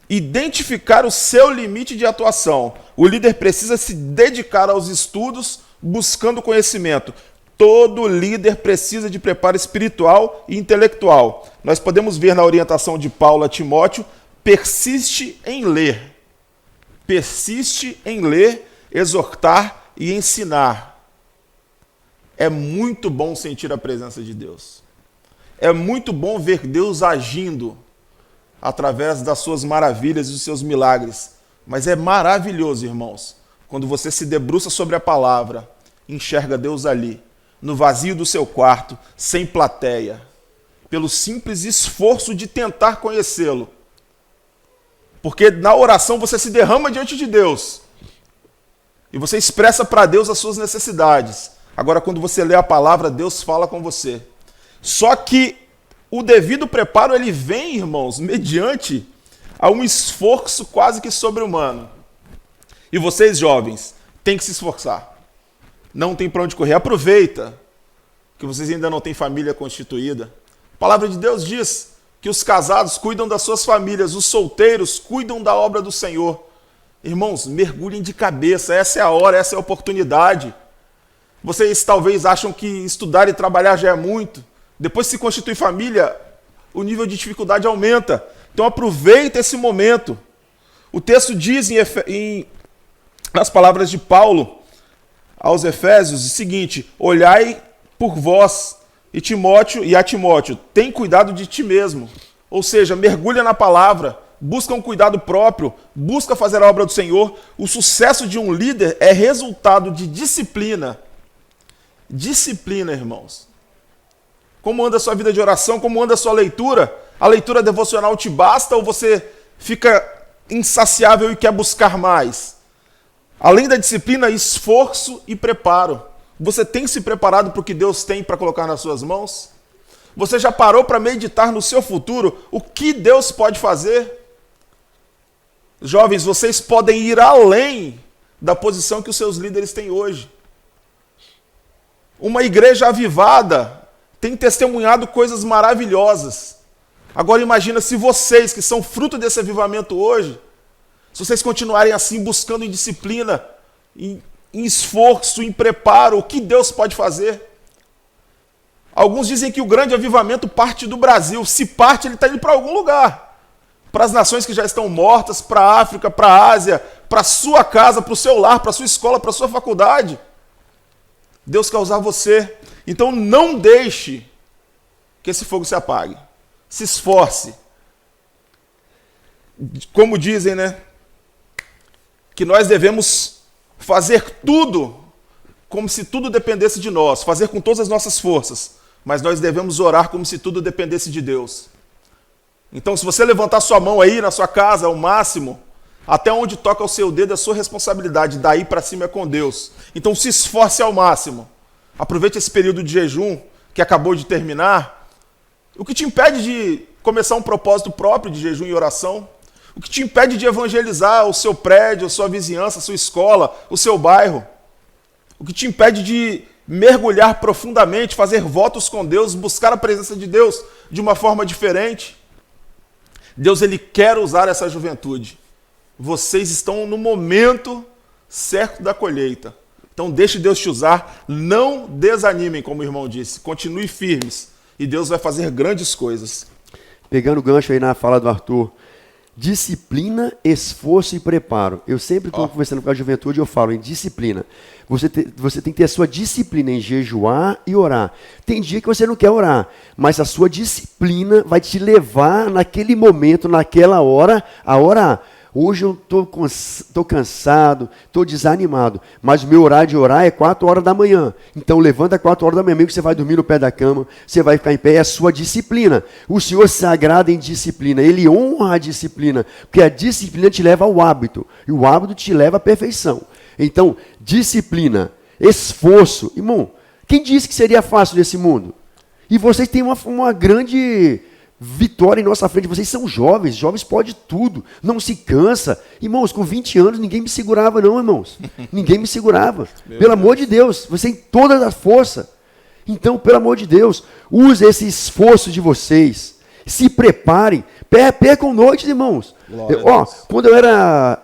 identificar o seu limite de atuação. O líder precisa se dedicar aos estudos, buscando conhecimento. Todo líder precisa de preparo espiritual e intelectual. Nós podemos ver na orientação de Paulo a Timóteo, persiste em ler. Persiste em ler, exortar e ensinar. É muito bom sentir a presença de Deus. É muito bom ver Deus agindo através das suas maravilhas e dos seus milagres. Mas é maravilhoso, irmãos, quando você se debruça sobre a palavra, enxerga Deus ali, no vazio do seu quarto, sem plateia, pelo simples esforço de tentar conhecê-lo. Porque na oração você se derrama diante de Deus e você expressa para Deus as suas necessidades. Agora, quando você lê a palavra, Deus fala com você. Só que o devido preparo, ele vem, irmãos, mediante a um esforço quase que sobre-humano. E vocês, jovens, têm que se esforçar. Não tem para onde correr. Aproveita que vocês ainda não têm família constituída. A palavra de Deus diz que os casados cuidam das suas famílias, os solteiros cuidam da obra do Senhor. Irmãos, mergulhem de cabeça. Essa é a hora, essa é a oportunidade. Vocês talvez acham que estudar e trabalhar já é muito. Depois que se constitui família, o nível de dificuldade aumenta. Então aproveita esse momento. O texto diz nas palavras de Paulo aos Efésios o seguinte: olhai por vós e a Timóteo, tem cuidado de ti mesmo. Ou seja, mergulha na palavra, busca um cuidado próprio, busca fazer a obra do Senhor. O sucesso de um líder é resultado de disciplina. Disciplina, irmãos. Como anda a sua vida de oração? Como anda a sua leitura? A leitura devocional te basta ou você fica insaciável e quer buscar mais? Além da disciplina, esforço e preparo. Você tem se preparado para o que Deus tem para colocar nas suas mãos? Você já parou para meditar no seu futuro? O que Deus pode fazer? Jovens, vocês podem ir além da posição que os seus líderes têm hoje. Uma igreja avivada tem testemunhado coisas maravilhosas. Agora imagina se vocês, que são fruto desse avivamento hoje, se vocês continuarem assim, buscando em disciplina, em esforço, em preparo, o que Deus pode fazer? Alguns dizem que o grande avivamento parte do Brasil. Se parte, ele está indo para algum lugar. Para as nações que já estão mortas, para a África, para a Ásia, para a sua casa, para o seu lar, para a sua escola, para a sua faculdade. Deus quer usar você. Então não deixe que esse fogo se apague. Se esforce. Como dizem, né? Que nós devemos fazer tudo como se tudo dependesse de nós, fazer com todas as nossas forças, mas nós devemos orar como se tudo dependesse de Deus. Então, se você levantar sua mão aí na sua casa, ao máximo, até onde toca o seu dedo é sua responsabilidade, daí para cima é com Deus. Então, se esforce ao máximo. Aproveite esse período de jejum que acabou de terminar. O que te impede de começar um propósito próprio de jejum e oração? O que te impede de evangelizar o seu prédio, a sua vizinhança, a sua escola, o seu bairro? O que te impede de mergulhar profundamente, fazer votos com Deus, buscar a presença de Deus de uma forma diferente? Deus, ele quer usar essa juventude. Vocês estão no momento certo da colheita. Então deixe Deus te usar. Não desanimem, como o irmão disse. Continue firmes. e Deus vai fazer grandes coisas. Pegando o gancho aí na fala do Arthur, disciplina, esforço e preparo. Eu sempre estou conversando com a juventude, eu falo em disciplina. Você tem que ter a sua disciplina em jejuar e orar. Tem dia que você não quer orar, mas a sua disciplina vai te levar naquele momento, naquela hora, a orar. Hoje eu estou cansado, estou desanimado, mas o meu horário de orar é 4 horas da manhã. Então levanta 4 horas da manhã, mesmo que você vai dormir no pé da cama, você vai ficar em pé, é a sua disciplina. O Senhor se agrada em disciplina, Ele honra a disciplina, porque a disciplina te leva ao hábito, e o hábito te leva à perfeição. Então, disciplina, esforço. Irmão, quem disse que seria fácil nesse mundo? E vocês têm uma grande vitória em nossa frente. Vocês são jovens, jovens pode tudo, não se cansa. Irmãos, com 20 anos ninguém me segurava não, irmãos. Ninguém me segurava. Pelo amor de Deus, você tem toda a força. Então, pelo amor de Deus, use esse esforço de vocês. Se preparem. Percam noites, irmãos. Quando eu era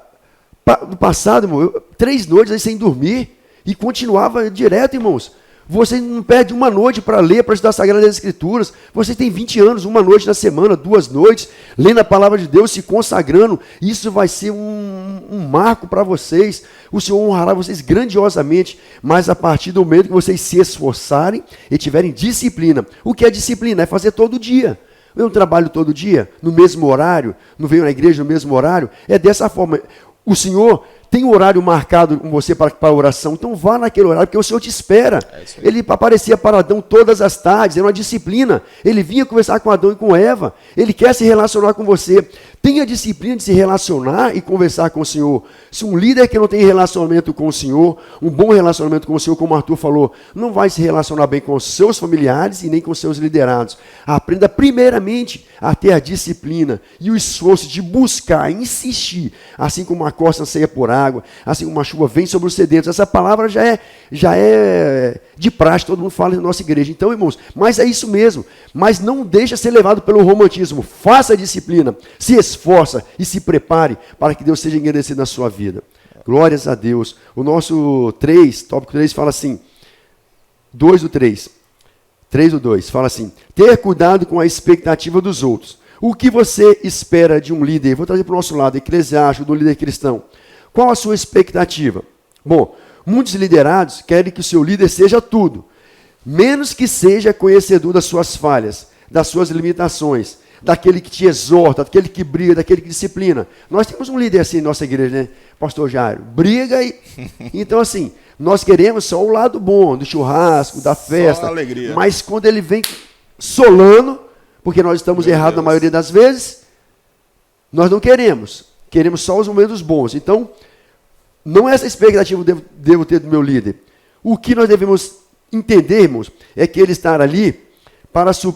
no passado, irmão, 3 noites aí sem dormir e continuava direto, irmãos. Você não perde uma noite para ler, para estudar as Sagradas Escrituras. Você tem 20 anos, uma noite na semana, 2 noites, lendo a palavra de Deus, se consagrando. Isso vai ser um marco para vocês. O Senhor honrará vocês grandiosamente, mas a partir do momento que vocês se esforçarem e tiverem disciplina. O que é disciplina? É fazer todo dia. Eu não trabalho todo dia, no mesmo horário, não venho na igreja no mesmo horário. É dessa forma. O Senhor tem um horário marcado com você para a oração, então vá naquele horário, porque o Senhor te espera. Ele aparecia para Adão todas as tardes, era uma disciplina. Ele vinha conversar com Adão e com Eva. Ele quer se relacionar com você. Tenha disciplina de se relacionar e conversar com o Senhor. Se um líder que não tem relacionamento com o Senhor, um bom relacionamento com o Senhor, como o Arthur falou, não vai se relacionar bem com os seus familiares e nem com os seus liderados. Aprenda primeiramente a ter a disciplina e o esforço de buscar, insistir, assim como uma costa anseia por água, assim como uma chuva vem sobre os sedentos. Essa palavra já é de praxe, todo mundo fala na nossa igreja. Então, irmãos, mas é isso mesmo. Mas não deixa ser levado pelo romantismo. Faça a disciplina, se esforça e se prepare para que Deus seja engrandecido na sua vida. Glórias a Deus. O nosso tópico 3 fala assim, 2 do 3. 3 do 2, fala assim, ter cuidado com a expectativa dos outros. O que você espera de um líder? Vou trazer para o nosso lado, eclesiástico, do líder cristão. Qual a sua expectativa? Bom, muitos liderados querem que o seu líder seja tudo, menos que seja conhecedor das suas falhas, das suas limitações, daquele que te exorta, daquele que briga, daquele que disciplina. Nós temos um líder assim em nossa igreja, né? Pastor Jairo, briga e... Então, assim, nós queremos só o lado bom, do churrasco, da festa. Só alegria. Mas quando ele vem solando, porque nós estamos errados na maioria das vezes, nós não queremos. Queremos só os momentos bons. Então, não é essa expectativa que eu devo ter do meu líder. O que nós devemos entender, irmãos, é que ele está ali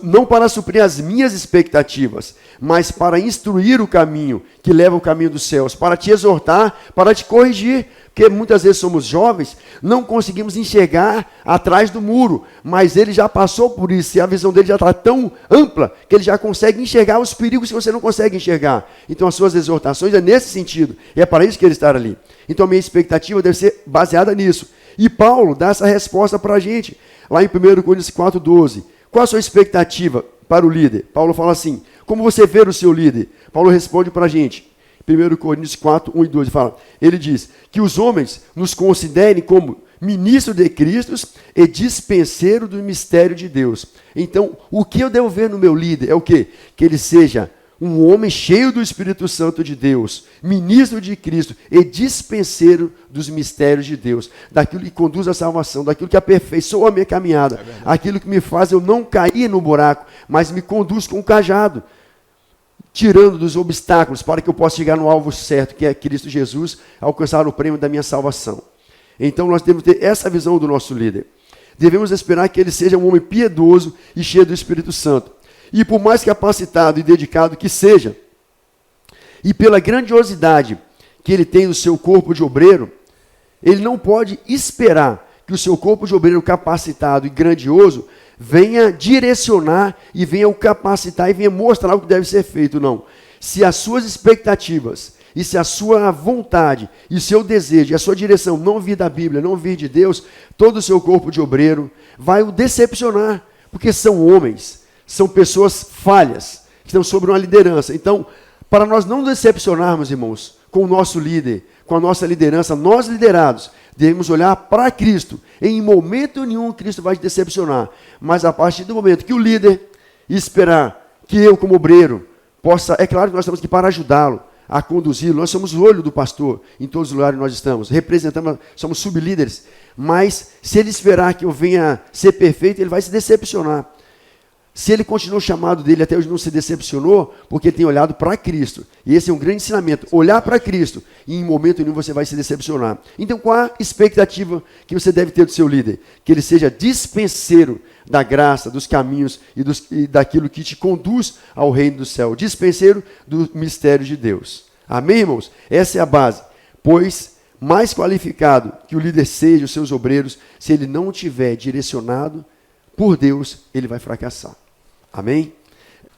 não para suprir as minhas expectativas, mas para instruir o caminho que leva ao caminho dos céus, para te exortar, para te corrigir, porque muitas vezes somos jovens, não conseguimos enxergar atrás do muro, mas ele já passou por isso, e a visão dele já está tão ampla, que ele já consegue enxergar os perigos que você não consegue enxergar. Então as suas exortações é nesse sentido, e é para isso que ele está ali. Então a minha expectativa deve ser baseada nisso. E Paulo dá essa resposta para a gente, lá em 1 Coríntios 4,12. Qual a sua expectativa para o líder? Paulo fala assim, como você vê o seu líder? Paulo responde para a gente, 1 Coríntios 4, 1 e 2, ele diz, que os homens nos considerem como ministro de Cristo e dispenseiro do mistério de Deus. Então, o que eu devo ver no meu líder é o quê? Que ele seja um homem cheio do Espírito Santo de Deus, ministro de Cristo e dispenseiro dos mistérios de Deus, daquilo que conduz à salvação, daquilo que aperfeiçoa a minha caminhada, aquilo que me faz eu não cair no buraco, mas me conduz com o cajado, tirando dos obstáculos para que eu possa chegar no alvo certo, que é Cristo Jesus, alcançar o prêmio da minha salvação. Então nós temos que ter essa visão do nosso líder. Devemos esperar que ele seja um homem piedoso e cheio do Espírito Santo. E por mais capacitado e dedicado que seja, e pela grandiosidade que ele tem no seu corpo de obreiro, ele não pode esperar que o seu corpo de obreiro capacitado e grandioso venha direcionar e venha o capacitar e venha mostrar o que deve ser feito, não. Se as suas expectativas e se a sua vontade e o seu desejo e a sua direção não vir da Bíblia, não vir de Deus, todo o seu corpo de obreiro vai o decepcionar, porque são homens, são pessoas falhas, que estão sobre uma liderança. Então, para nós não decepcionarmos, irmãos, com o nosso líder, com a nossa liderança, nós liderados, devemos olhar para Cristo. Em momento nenhum Cristo vai te decepcionar. Mas a partir do momento que o líder esperar que eu, como obreiro, possa... É claro que nós estamos aqui para ajudá-lo, a conduzi-lo. Nós somos o olho do pastor em todos os lugares que nós estamos. Representamos, somos sublíderes. Mas se ele esperar que eu venha ser perfeito, ele vai se decepcionar. Se ele continuou o chamado dele até hoje não se decepcionou, porque ele tem olhado para Cristo. E esse é um grande ensinamento, olhar para Cristo, e em momento nenhum você vai se decepcionar. Então qual a expectativa que você deve ter do seu líder? Que ele seja dispenseiro da graça, dos caminhos e daquilo que te conduz ao reino do céu. Dispenseiro do mistério de Deus. Amém, irmãos? Essa é a base. Pois mais qualificado que o líder seja, os seus obreiros, se ele não tiver direcionado por Deus, ele vai fracassar. Amém?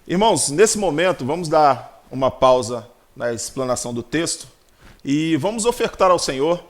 Irmãos, nesse momento, vamos dar uma pausa na explanação do texto e vamos ofertar ao Senhor.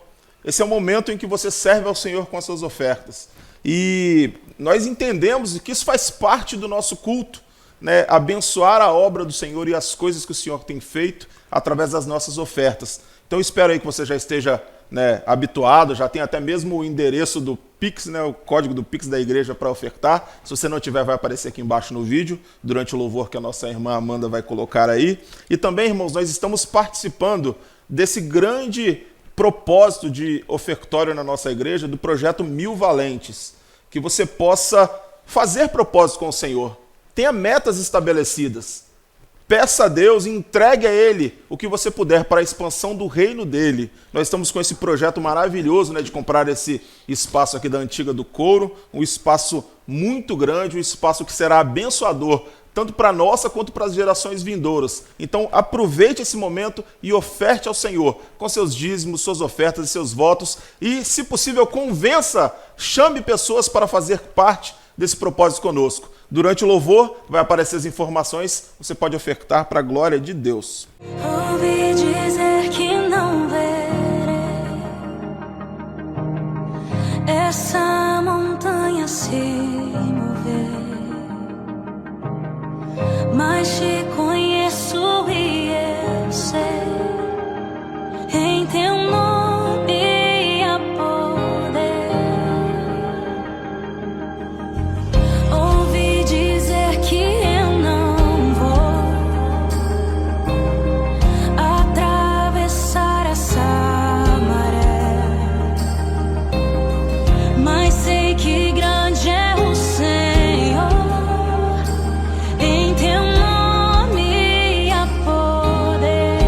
Esse é o momento em que você serve ao Senhor com as suas ofertas. E nós entendemos que isso faz parte do nosso culto, né? Abençoar a obra do Senhor e as coisas que o Senhor tem feito através das nossas ofertas. Então eu espero aí que você já esteja, né, habituado, já tem até mesmo o endereço do Pix, né, o código do Pix da igreja para ofertar. Se você não tiver, vai aparecer aqui embaixo no vídeo, durante o louvor que a nossa irmã Amanda vai colocar aí. E também, irmãos, nós estamos participando desse grande propósito de ofertório na nossa igreja, do projeto 1000 Valentes, que você possa fazer propósito com o Senhor. Tenha metas estabelecidas. Peça a Deus e entregue a Ele o que você puder para a expansão do reino dEle. Nós estamos com esse projeto maravilhoso, né, de comprar esse espaço aqui da Antiga do Couro, um espaço muito grande, um espaço que será abençoador, tanto para a nossa quanto para as gerações vindouras. Então aproveite esse momento e oferte ao Senhor com seus dízimos, suas ofertas e seus votos. E, se possível, convença, chame pessoas para fazer parte desse propósito conosco. Durante o louvor, vai aparecer as informações, você pode ofertar para a glória de Deus. Ouvi dizer que não verei essa montanha se mover, mas te conheço e eu sei, em teu nome há poder. Ouvi dizer que eu não vou atravessar essa maré, mas sei que grande é o Senhor, em teu nome há poder,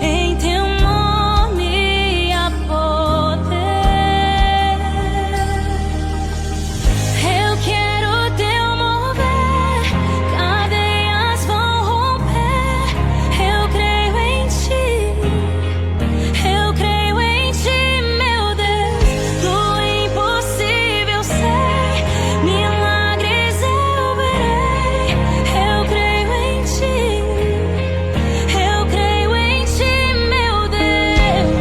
em teu nome há poder. Eu quero teu mover, cadeias vão romper. Eu creio em ti, meu Deus. Do impossível sei, milagres eu verei. Eu creio em ti, meu Deus.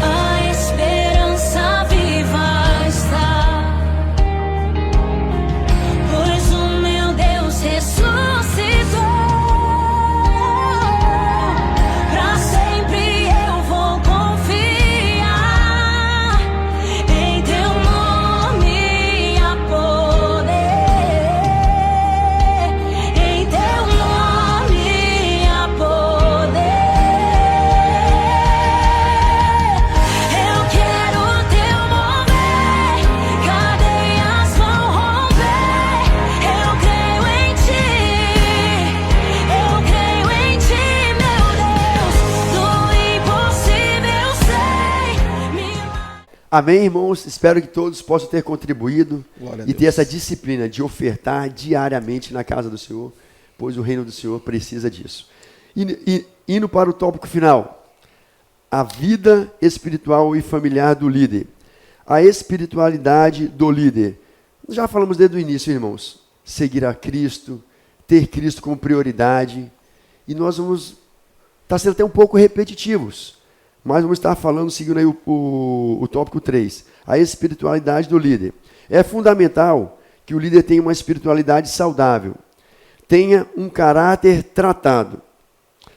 A esperança viva está, pois o meu Deus ressuscitou. Pra sempre eu vou confiar, em teu nome há poder, em teu nome há poder. Eu quero teu mover, cadeias vão romper. Eu creio em ti, meu Deus. Do impossível sei, Amém, irmãos? Espero que todos possam ter contribuído Glória a e Deus. ter essa disciplina de ofertar diariamente na casa do Senhor, pois o reino do Senhor precisa disso. Indo para o tópico final, a vida espiritual e familiar do líder. A espiritualidade do líder. Já falamos desde o início, irmãos. Seguir a Cristo, ter Cristo como prioridade. E nós vamos estar sendo até um pouco repetitivos. Mas vamos estar falando, seguindo aí o tópico 3, a espiritualidade do líder. É fundamental que o líder tenha uma espiritualidade saudável, tenha um caráter tratado,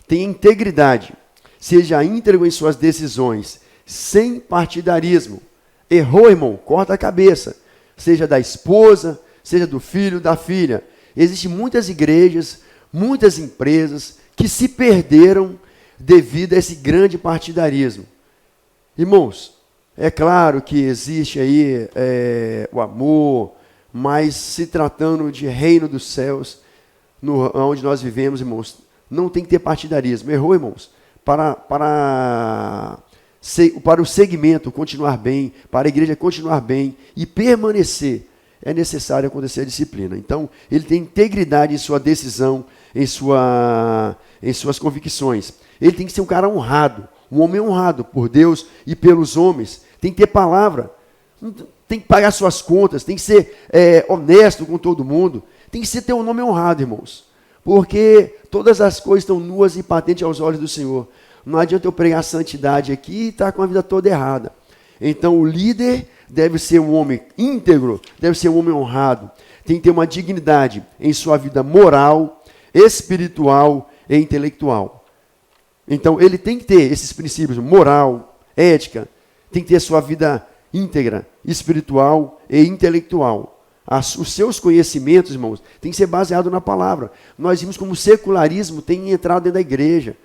tenha integridade, seja íntegro em suas decisões, sem partidarismo. Errou, irmão, corta a cabeça, seja da esposa, seja do filho, da filha. Existem muitas igrejas, muitas empresas que se perderam devido a esse grande partidarismo. Irmãos, é claro que existe aí o amor, mas se tratando de reino dos céus, onde nós vivemos, irmãos, não tem que ter partidarismo. Errou, irmãos? Para o segmento continuar bem, para a igreja continuar bem e permanecer, é necessário acontecer a disciplina. Então, ele tem integridade em sua decisão, em suas convicções. Ele tem que ser um cara honrado, um homem honrado por Deus e pelos homens. Tem que ter palavra, tem que pagar suas contas, tem que ser honesto com todo mundo. Tem que ter um nome honrado, irmãos. Porque todas as coisas estão nuas e patentes aos olhos do Senhor. Não adianta eu pregar santidade aqui e estar com a vida toda errada. Então, o líder deve ser um homem íntegro, deve ser um homem honrado. Tem que ter uma dignidade em sua vida moral, espiritual e intelectual. Então, ele tem que ter esses princípios, moral, ética, tem que ter a sua vida íntegra, espiritual e intelectual. Os seus conhecimentos, irmãos, tem que ser baseado na palavra. Nós vimos como o secularismo tem entrado dentro da igreja.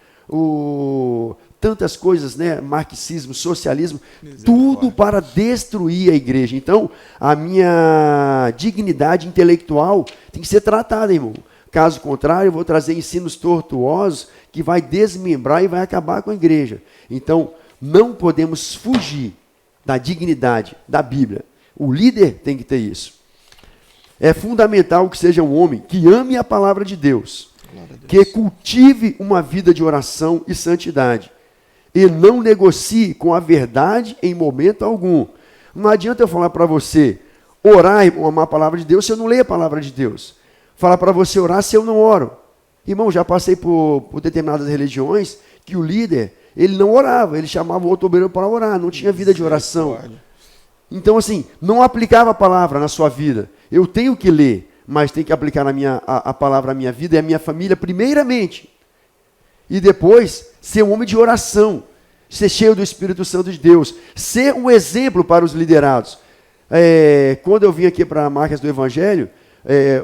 Tantas coisas, né? Marxismo, socialismo, tudo para destruir a igreja. Então, a minha dignidade intelectual tem que ser tratada, irmão. Caso contrário, eu vou trazer ensinos tortuosos que vai desmembrar e vai acabar com a igreja. Então, não podemos fugir da dignidade da Bíblia. O líder tem que ter isso. É fundamental que seja um homem que ame a palavra de Deus, que cultive uma vida de oração e santidade, e não negocie com a verdade em momento algum. Não adianta eu falar para você orar e amar a palavra de Deus se eu não leio a palavra de Deus. Falar para você orar se eu não oro. Irmão, já passei por determinadas religiões que o líder, ele não orava, ele chamava o outro obreiro para orar, não tinha vida de oração. Então, assim, não aplicava a palavra na sua vida. Eu tenho que ler, mas tenho que aplicar a palavra na minha vida e a minha família primeiramente. E depois, ser um homem de oração, ser cheio do Espírito Santo de Deus, ser um exemplo para os liderados. Quando eu vim aqui para Marcas do Evangelho,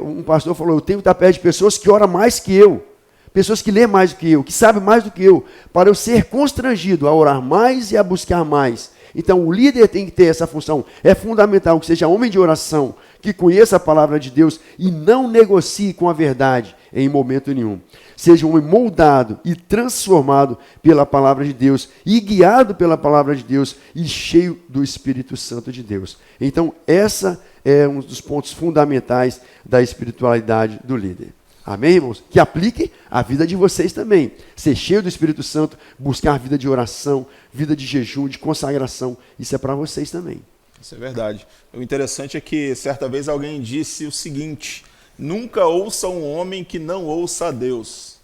um pastor falou, eu tenho que estar perto de pessoas que oram mais que eu, pessoas que lêem mais do que eu, que sabem mais do que eu, para eu ser constrangido a orar mais e a buscar mais. Então, o líder tem que ter essa função. É fundamental que seja homem de oração, que conheça a palavra de Deus e não negocie com a verdade em momento nenhum. Seja um homem moldado e transformado pela palavra de Deus e guiado pela palavra de Deus e cheio do Espírito Santo de Deus. Então, essa é um dos pontos fundamentais da espiritualidade do líder. Amém, irmãos? Que aplique a vida de vocês também. Ser cheio do Espírito Santo, buscar vida de oração, vida de jejum, de consagração. Isso é para vocês também. Isso é verdade. O interessante é que certa vez alguém disse o seguinte: nunca ouça um homem que não ouça a Deus.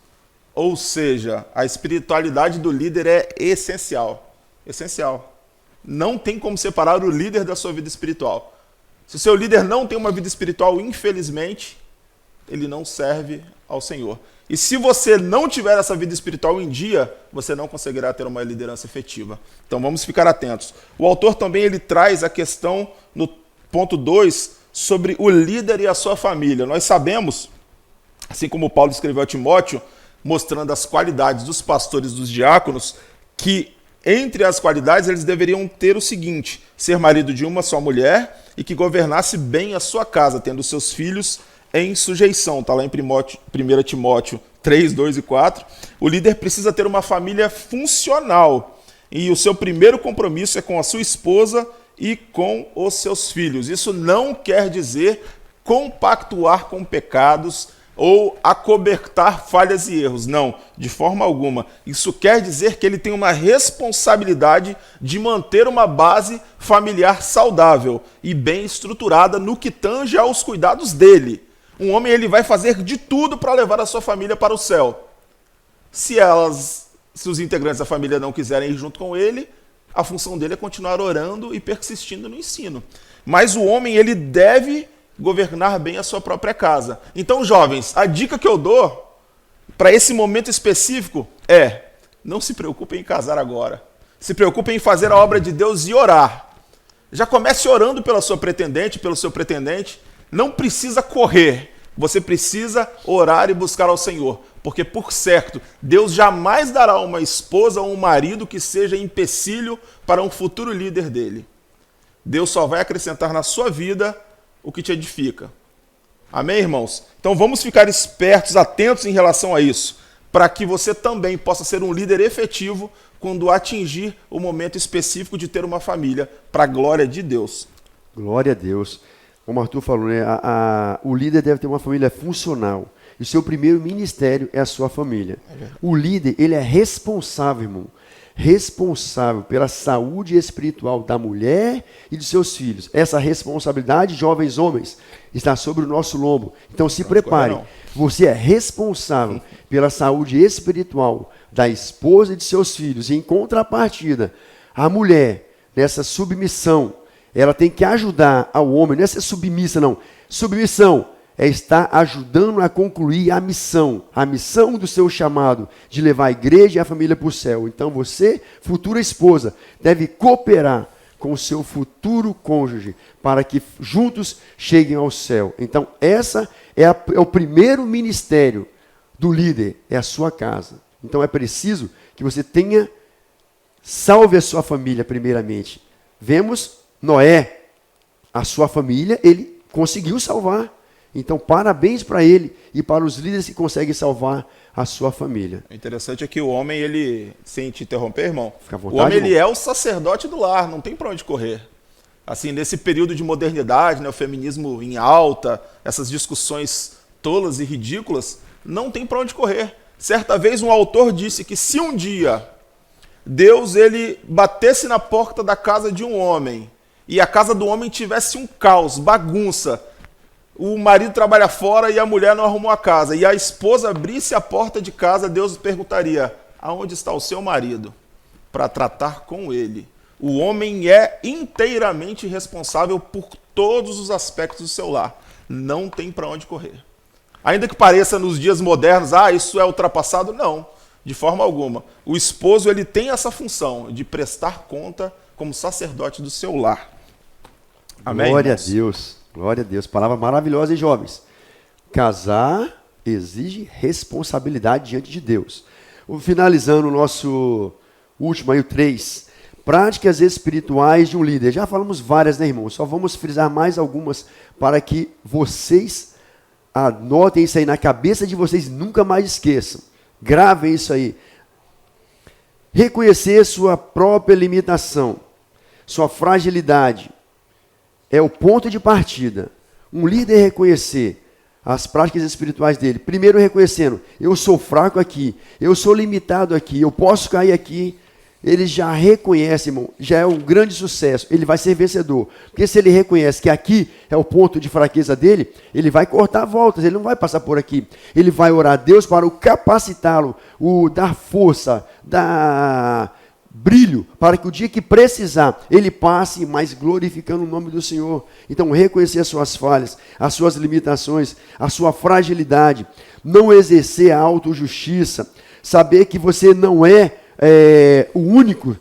Ou seja, a espiritualidade do líder é essencial. Essencial. Não tem como separar o líder da sua vida espiritual. Se o seu líder não tem uma vida espiritual, infelizmente, ele não serve ao Senhor. E se você não tiver essa vida espiritual em dia, você não conseguirá ter uma liderança efetiva. Então vamos ficar atentos. O autor também ele traz a questão no ponto 2 sobre o líder e a sua família. Nós sabemos, assim como Paulo escreveu a Timóteo, mostrando as qualidades dos pastores e dos diáconos, que entre as qualidades eles deveriam ter o seguinte: ser marido de uma só mulher e que governasse bem a sua casa, tendo seus filhos em sujeição. Está lá em 1 Timóteo 3, 2 e 4. O líder precisa ter uma família funcional. E o seu primeiro compromisso é com a sua esposa e com os seus filhos. Isso não quer dizer compactuar com pecados ou acobertar falhas e erros. Não, de forma alguma. Isso quer dizer que ele tem uma responsabilidade de manter uma base familiar saudável e bem estruturada no que tange aos cuidados dele. Um homem ele vai fazer de tudo para levar a sua família para o céu. Se elas Se os integrantes da família não quiserem ir junto com ele, a função dele é continuar orando e persistindo no ensino. Mas o homem, ele deve governar bem a sua própria casa. Então, jovens, a dica que eu dou para esse momento específico é: não se preocupem em casar agora. Se preocupem em fazer a obra de Deus e orar. Já comece orando pela sua pretendente, pelo seu pretendente. Não precisa correr. Você precisa orar e buscar ao Senhor. Porque, por certo, Deus jamais dará uma esposa ou um marido que seja empecilho para um futuro líder dele. Deus só vai acrescentar na sua vida o que te edifica. Amém, irmãos? Então vamos ficar espertos, atentos em relação a isso, para que você também possa ser um líder efetivo quando atingir o momento específico de ter uma família, para a glória de Deus. Glória a Deus. Como o Arthur falou, né? O líder deve ter uma família funcional. E o seu primeiro ministério é a sua família. O líder, ele é responsável, irmão. Responsável pela saúde espiritual da mulher e de seus filhos. Essa responsabilidade, jovens homens, está sobre o nosso lombo. Então se prepare. Você é responsável pela saúde espiritual da esposa e de seus filhos. E em contrapartida, a mulher, nessa submissão, ela tem que ajudar ao homem. Não é ser submissa, não. Submissão é estar ajudando a concluir a missão do seu chamado, de levar a igreja e a família para o céu. Então você, futura esposa, deve cooperar com o seu futuro cônjuge, para que juntos cheguem ao céu. Então essa é o primeiro ministério do líder, é a sua casa. Então é preciso que você salve a sua família primeiramente. Vemos Noé, a sua família, ele conseguiu salvar. Então, parabéns para ele e para os líderes que conseguem salvar a sua família. O interessante é que o homem, ele, sem te interromper, irmão, Fica à vontade, o homem, irmão. ele é o sacerdote do lar, não tem para onde correr. Assim, nesse período de modernidade, né, o feminismo em alta, essas discussões tolas e ridículas, não tem para onde correr. Certa vez um autor disse que se um dia Deus ele batesse na porta da casa de um homem e a casa do homem tivesse um caos, bagunça, o marido trabalha fora e a mulher não arrumou a casa, e a esposa abrisse a porta de casa, Deus perguntaria: aonde está o seu marido? Para tratar com ele. O homem é inteiramente responsável por todos os aspectos do seu lar. Não tem para onde correr. Ainda que pareça nos dias modernos, isso é ultrapassado, não, de forma alguma. O esposo ele tem essa função de prestar conta como sacerdote do seu lar. Amém? Glória irmãos? a Deus. Glória a Deus. Palavra maravilhosa, hein, jovens? Casar exige responsabilidade diante de Deus. Finalizando o nosso último aí, o 3. Práticas espirituais de um líder. Já falamos várias, né, irmãos? Só vamos frisar mais algumas para que vocês anotem isso aí na cabeça de vocês, nunca mais esqueçam. Gravem isso aí. Reconhecer sua própria limitação, sua fragilidade, é o ponto de partida. Um líder reconhecer as práticas espirituais dele. Primeiro reconhecendo, eu sou fraco aqui, eu sou limitado aqui, eu posso cair aqui. Ele já reconhece, irmão, já é um grande sucesso, ele vai ser vencedor. Porque se ele reconhece que aqui é o ponto de fraqueza dele, ele vai cortar voltas, ele não vai passar por aqui. Ele vai orar a Deus para o capacitá-lo, o dar força, dar brilho, para que o dia que precisar, ele passe, mas glorificando o nome do Senhor. Então, reconhecer as suas falhas, as suas limitações, a sua fragilidade, não exercer a autojustiça, saber que você não é o único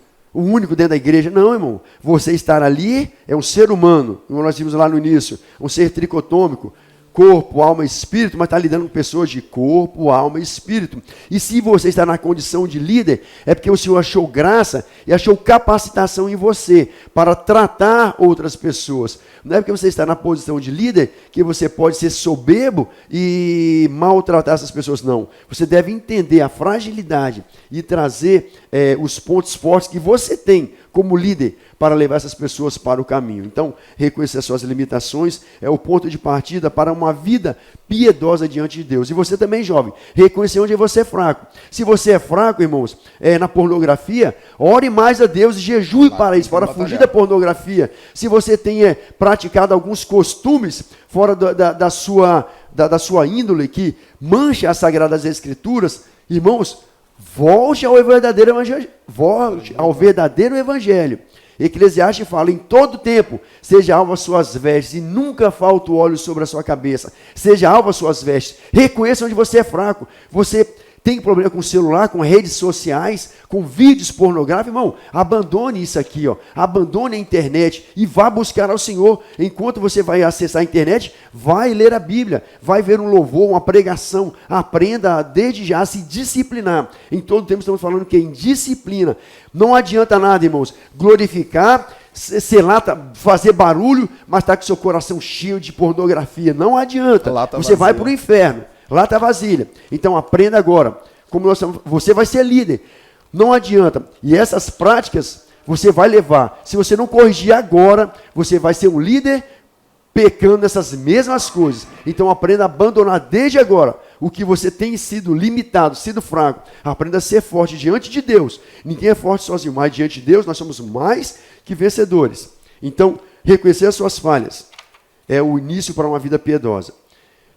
dentro da igreja. Não, irmão, você estar ali é um ser humano, como nós vimos lá no início, um ser tricotômico, corpo, alma e espírito, mas está lidando com pessoas de corpo, alma e espírito. E se você está na condição de líder, é porque o Senhor achou graça e achou capacitação em você para tratar outras pessoas. Não é porque você está na posição de líder que você pode ser soberbo e maltratar essas pessoas, não. Você deve entender a fragilidade e trazer os pontos fortes que você tem como líder para levar essas pessoas para o caminho. Então, reconhecer as suas limitações é o ponto de partida para uma vida piedosa diante de Deus. E você também, jovem, reconhecer onde você é fraco. Se você é fraco, irmãos, na pornografia, ore mais a Deus e jejue para isso, para fugir da pornografia. Se você tem praticado alguns costumes fora da sua índole que mancha as Sagradas Escrituras, irmãos, Volte ao verdadeiro evangelho. Volte ao verdadeiro evangelho. Eclesiastes fala, em todo tempo, seja alvo as suas vestes, e nunca falta o óleo sobre a sua cabeça. Seja alvo as suas vestes. Reconheça onde você é fraco. Você tem problema com o celular, com redes sociais, com vídeos pornográficos? Irmão, abandone isso aqui, ó. Abandone a internet e vá buscar ao Senhor. Enquanto você vai acessar a internet, vai ler a Bíblia, vai ver um louvor, uma pregação. Aprenda desde já a se disciplinar. Em todo tempo estamos falando que em disciplina. Não adianta nada, irmãos, glorificar, sei lá, fazer barulho, mas está com seu coração cheio de pornografia. Não adianta. Você vai para o inferno. Lá está vasilha. Então aprenda agora. Você vai ser líder. Não adianta. E essas práticas você vai levar. Se você não corrigir agora, você vai ser um líder pecando nessas mesmas coisas. Então aprenda a abandonar desde agora o que você tem sido limitado, sido fraco. Aprenda a ser forte diante de Deus. Ninguém é forte sozinho, mas diante de Deus nós somos mais que vencedores. Então, reconhecer as suas falhas é o início para uma vida piedosa.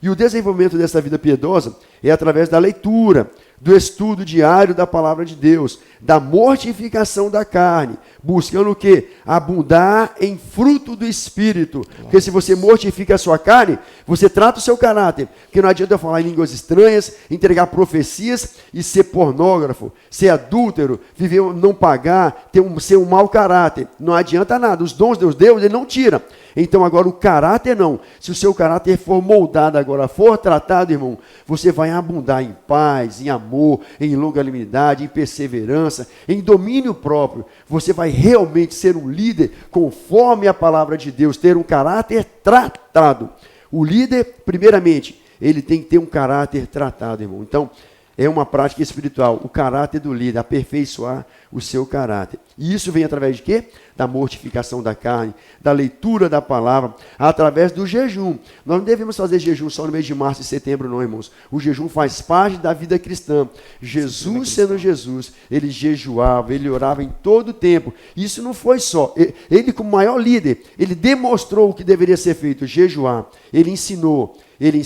E o desenvolvimento dessa vida piedosa é através da leitura, do estudo diário da palavra de Deus, da mortificação da carne, buscando o quê? Abundar em fruto do Espírito. Porque se você mortifica a sua carne, você trata o seu caráter. Porque não adianta falar em línguas estranhas, entregar profecias e ser pornógrafo, ser adúltero, viver, não pagar, ser um mau caráter. Não adianta nada. Os dons de Deus, ele não tira. Então agora o caráter não. Se o seu caráter for moldado agora, for tratado, irmão, você vai abundar em paz, em amor, em longanimidade, em perseverança, em domínio próprio. Você vai realmente ser um líder conforme a palavra de Deus, ter um caráter tratado. O líder, primeiramente, ele tem que ter um caráter tratado, irmão. Então, é uma prática espiritual, o caráter do líder, aperfeiçoar o seu caráter. E isso vem através de quê? Da mortificação da carne, da leitura da palavra, através do jejum. Nós não devemos fazer jejum só no mês de março e setembro, não, irmãos. O jejum faz parte da vida cristã. Jesus, sendo Jesus, ele jejuava, ele orava em todo o tempo. Isso não foi só. Ele, como maior líder, ele demonstrou o que deveria ser feito, jejuar. Ele ensinou, ele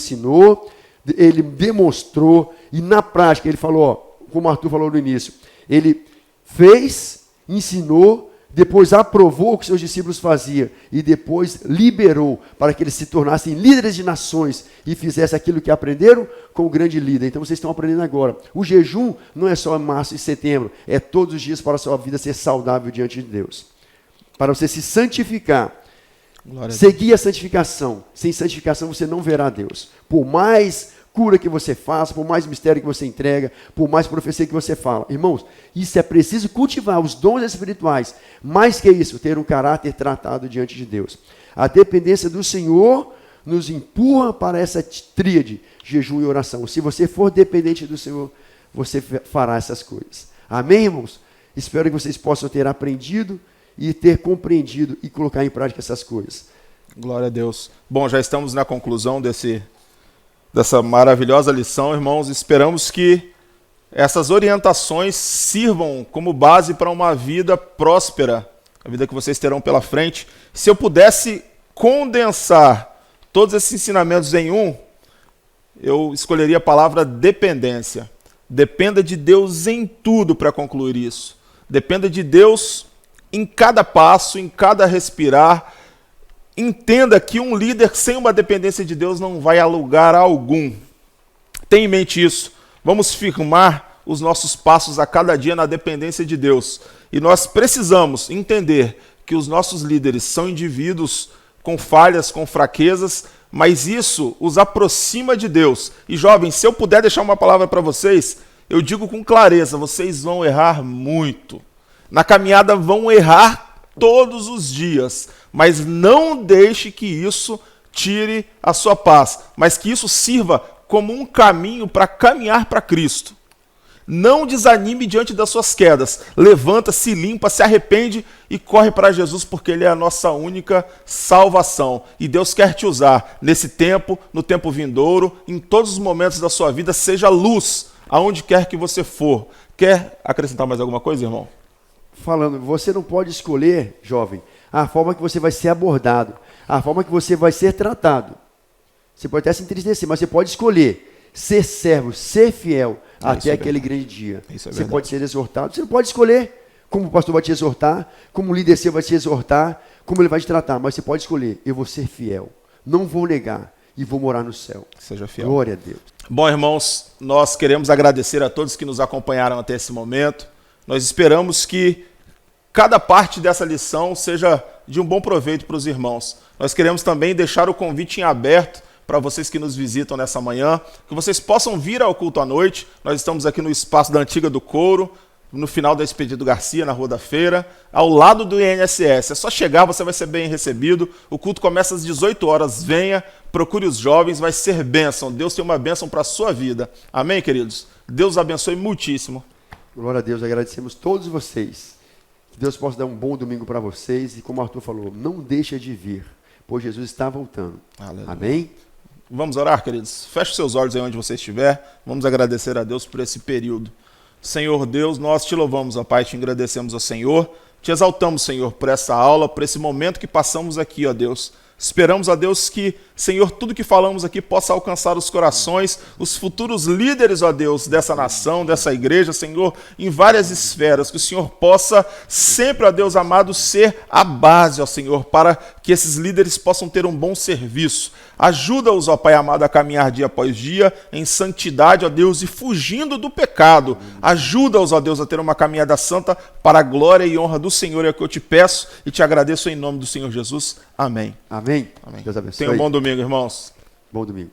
demonstrou, e na prática, ele falou, ó, como o Arthur falou no início, ele fez, ensinou, depois aprovou o que seus discípulos faziam, e depois liberou para que eles se tornassem líderes de nações e fizessem aquilo que aprenderam com o grande líder. Então vocês estão aprendendo agora. O jejum não é só março e setembro, é todos os dias para a sua vida ser saudável diante de Deus. Para você se santificar. Seguir a santificação. Sem santificação você não verá Deus. Por mais cura que você faça, por mais mistério que você entrega, por mais profecia que você fala. Irmãos, isso é preciso cultivar, os dons espirituais. Mais que isso, ter um caráter tratado diante de Deus. A dependência do Senhor nos empurra para essa tríade, jejum e oração. Se você for dependente do Senhor, você fará essas coisas. Amém, irmãos? Espero que vocês possam ter aprendido e ter compreendido e colocar em prática essas coisas. Glória a Deus. Bom, já estamos na conclusão dessa maravilhosa lição, irmãos. Esperamos que essas orientações sirvam como base para uma vida próspera, a vida que vocês terão pela frente. Se eu pudesse condensar todos esses ensinamentos em um, eu escolheria a palavra dependência. Dependa de Deus em tudo para concluir isso. Dependa de Deus em cada passo, em cada respirar. Entenda que um líder sem uma dependência de Deus não vai a lugar algum. Tenha em mente isso. Vamos firmar os nossos passos a cada dia na dependência de Deus. E nós precisamos entender que os nossos líderes são indivíduos com falhas, com fraquezas, mas isso os aproxima de Deus. E jovens, se eu puder deixar uma palavra para vocês, eu digo com clareza, vocês vão errar muito. Na caminhada vão errar todos os dias, mas não deixe que isso tire a sua paz, mas que isso sirva como um caminho para caminhar para Cristo. Não desanime diante das suas quedas, levanta, se limpa, se arrepende e corre para Jesus, porque Ele é a nossa única salvação. E Deus quer te usar nesse tempo, no tempo vindouro, em todos os momentos da sua vida, seja luz, aonde quer que você for. Quer acrescentar mais alguma coisa, irmão? Falando, você não pode escolher, jovem, a forma que você vai ser abordado, a forma que você vai ser tratado. Você pode até se entristecer, mas você pode escolher ser servo, ser fiel Isso até é aquele verdade. grande dia. Isso é Você verdade. pode ser exortado, você não pode escolher como o pastor vai te exortar, como o líder seu vai te exortar, como ele vai te tratar, mas você pode escolher, eu vou ser fiel, não vou negar e vou morar no céu. Seja fiel. Glória a Deus. Bom, irmãos, nós queremos agradecer a todos que nos acompanharam até esse momento. Nós esperamos que cada parte dessa lição seja de um bom proveito para os irmãos. Nós queremos também deixar o convite em aberto para vocês que nos visitam nessa manhã, que vocês possam vir ao culto à noite. Nós estamos aqui no espaço da Antiga do Couro, no final da Expedito Garcia, na Rua da Feira, ao lado do INSS. É só chegar, você vai ser bem recebido. O culto começa às 18 horas. Venha, procure os jovens, vai ser bênção. Deus tem uma bênção para a sua vida. Amém, queridos? Deus abençoe muitíssimo. Glória a Deus, agradecemos todos vocês. Que Deus possa dar um bom domingo para vocês. E como o Arthur falou, não deixa de vir, pois Jesus está voltando. Aleluia. Amém? Vamos orar, queridos? Feche seus olhos aí onde você estiver. Vamos agradecer a Deus por esse período. Senhor Deus, nós te louvamos, ó Pai, te agradecemos, ó Senhor. Te exaltamos, Senhor, por essa aula, por esse momento que passamos aqui, ó Deus. Esperamos, ó Deus, que, Senhor, tudo que falamos aqui possa alcançar os corações, os futuros líderes, ó Deus, dessa nação, dessa igreja, Senhor, em várias esferas, que o Senhor possa sempre, ó Deus amado, ser a base, ó Senhor, para que esses líderes possam ter um bom serviço. Ajuda-os, ó Pai amado, a caminhar dia após dia em santidade, ó Deus, e fugindo do pecado. Ajuda-os, ó Deus, a ter uma caminhada santa para a glória e honra do Senhor, é o que eu te peço e te agradeço em nome do Senhor Jesus. Amém. Amém? Amém. Deus abençoe. Tenha um bom domingo, irmãos. Bom domingo.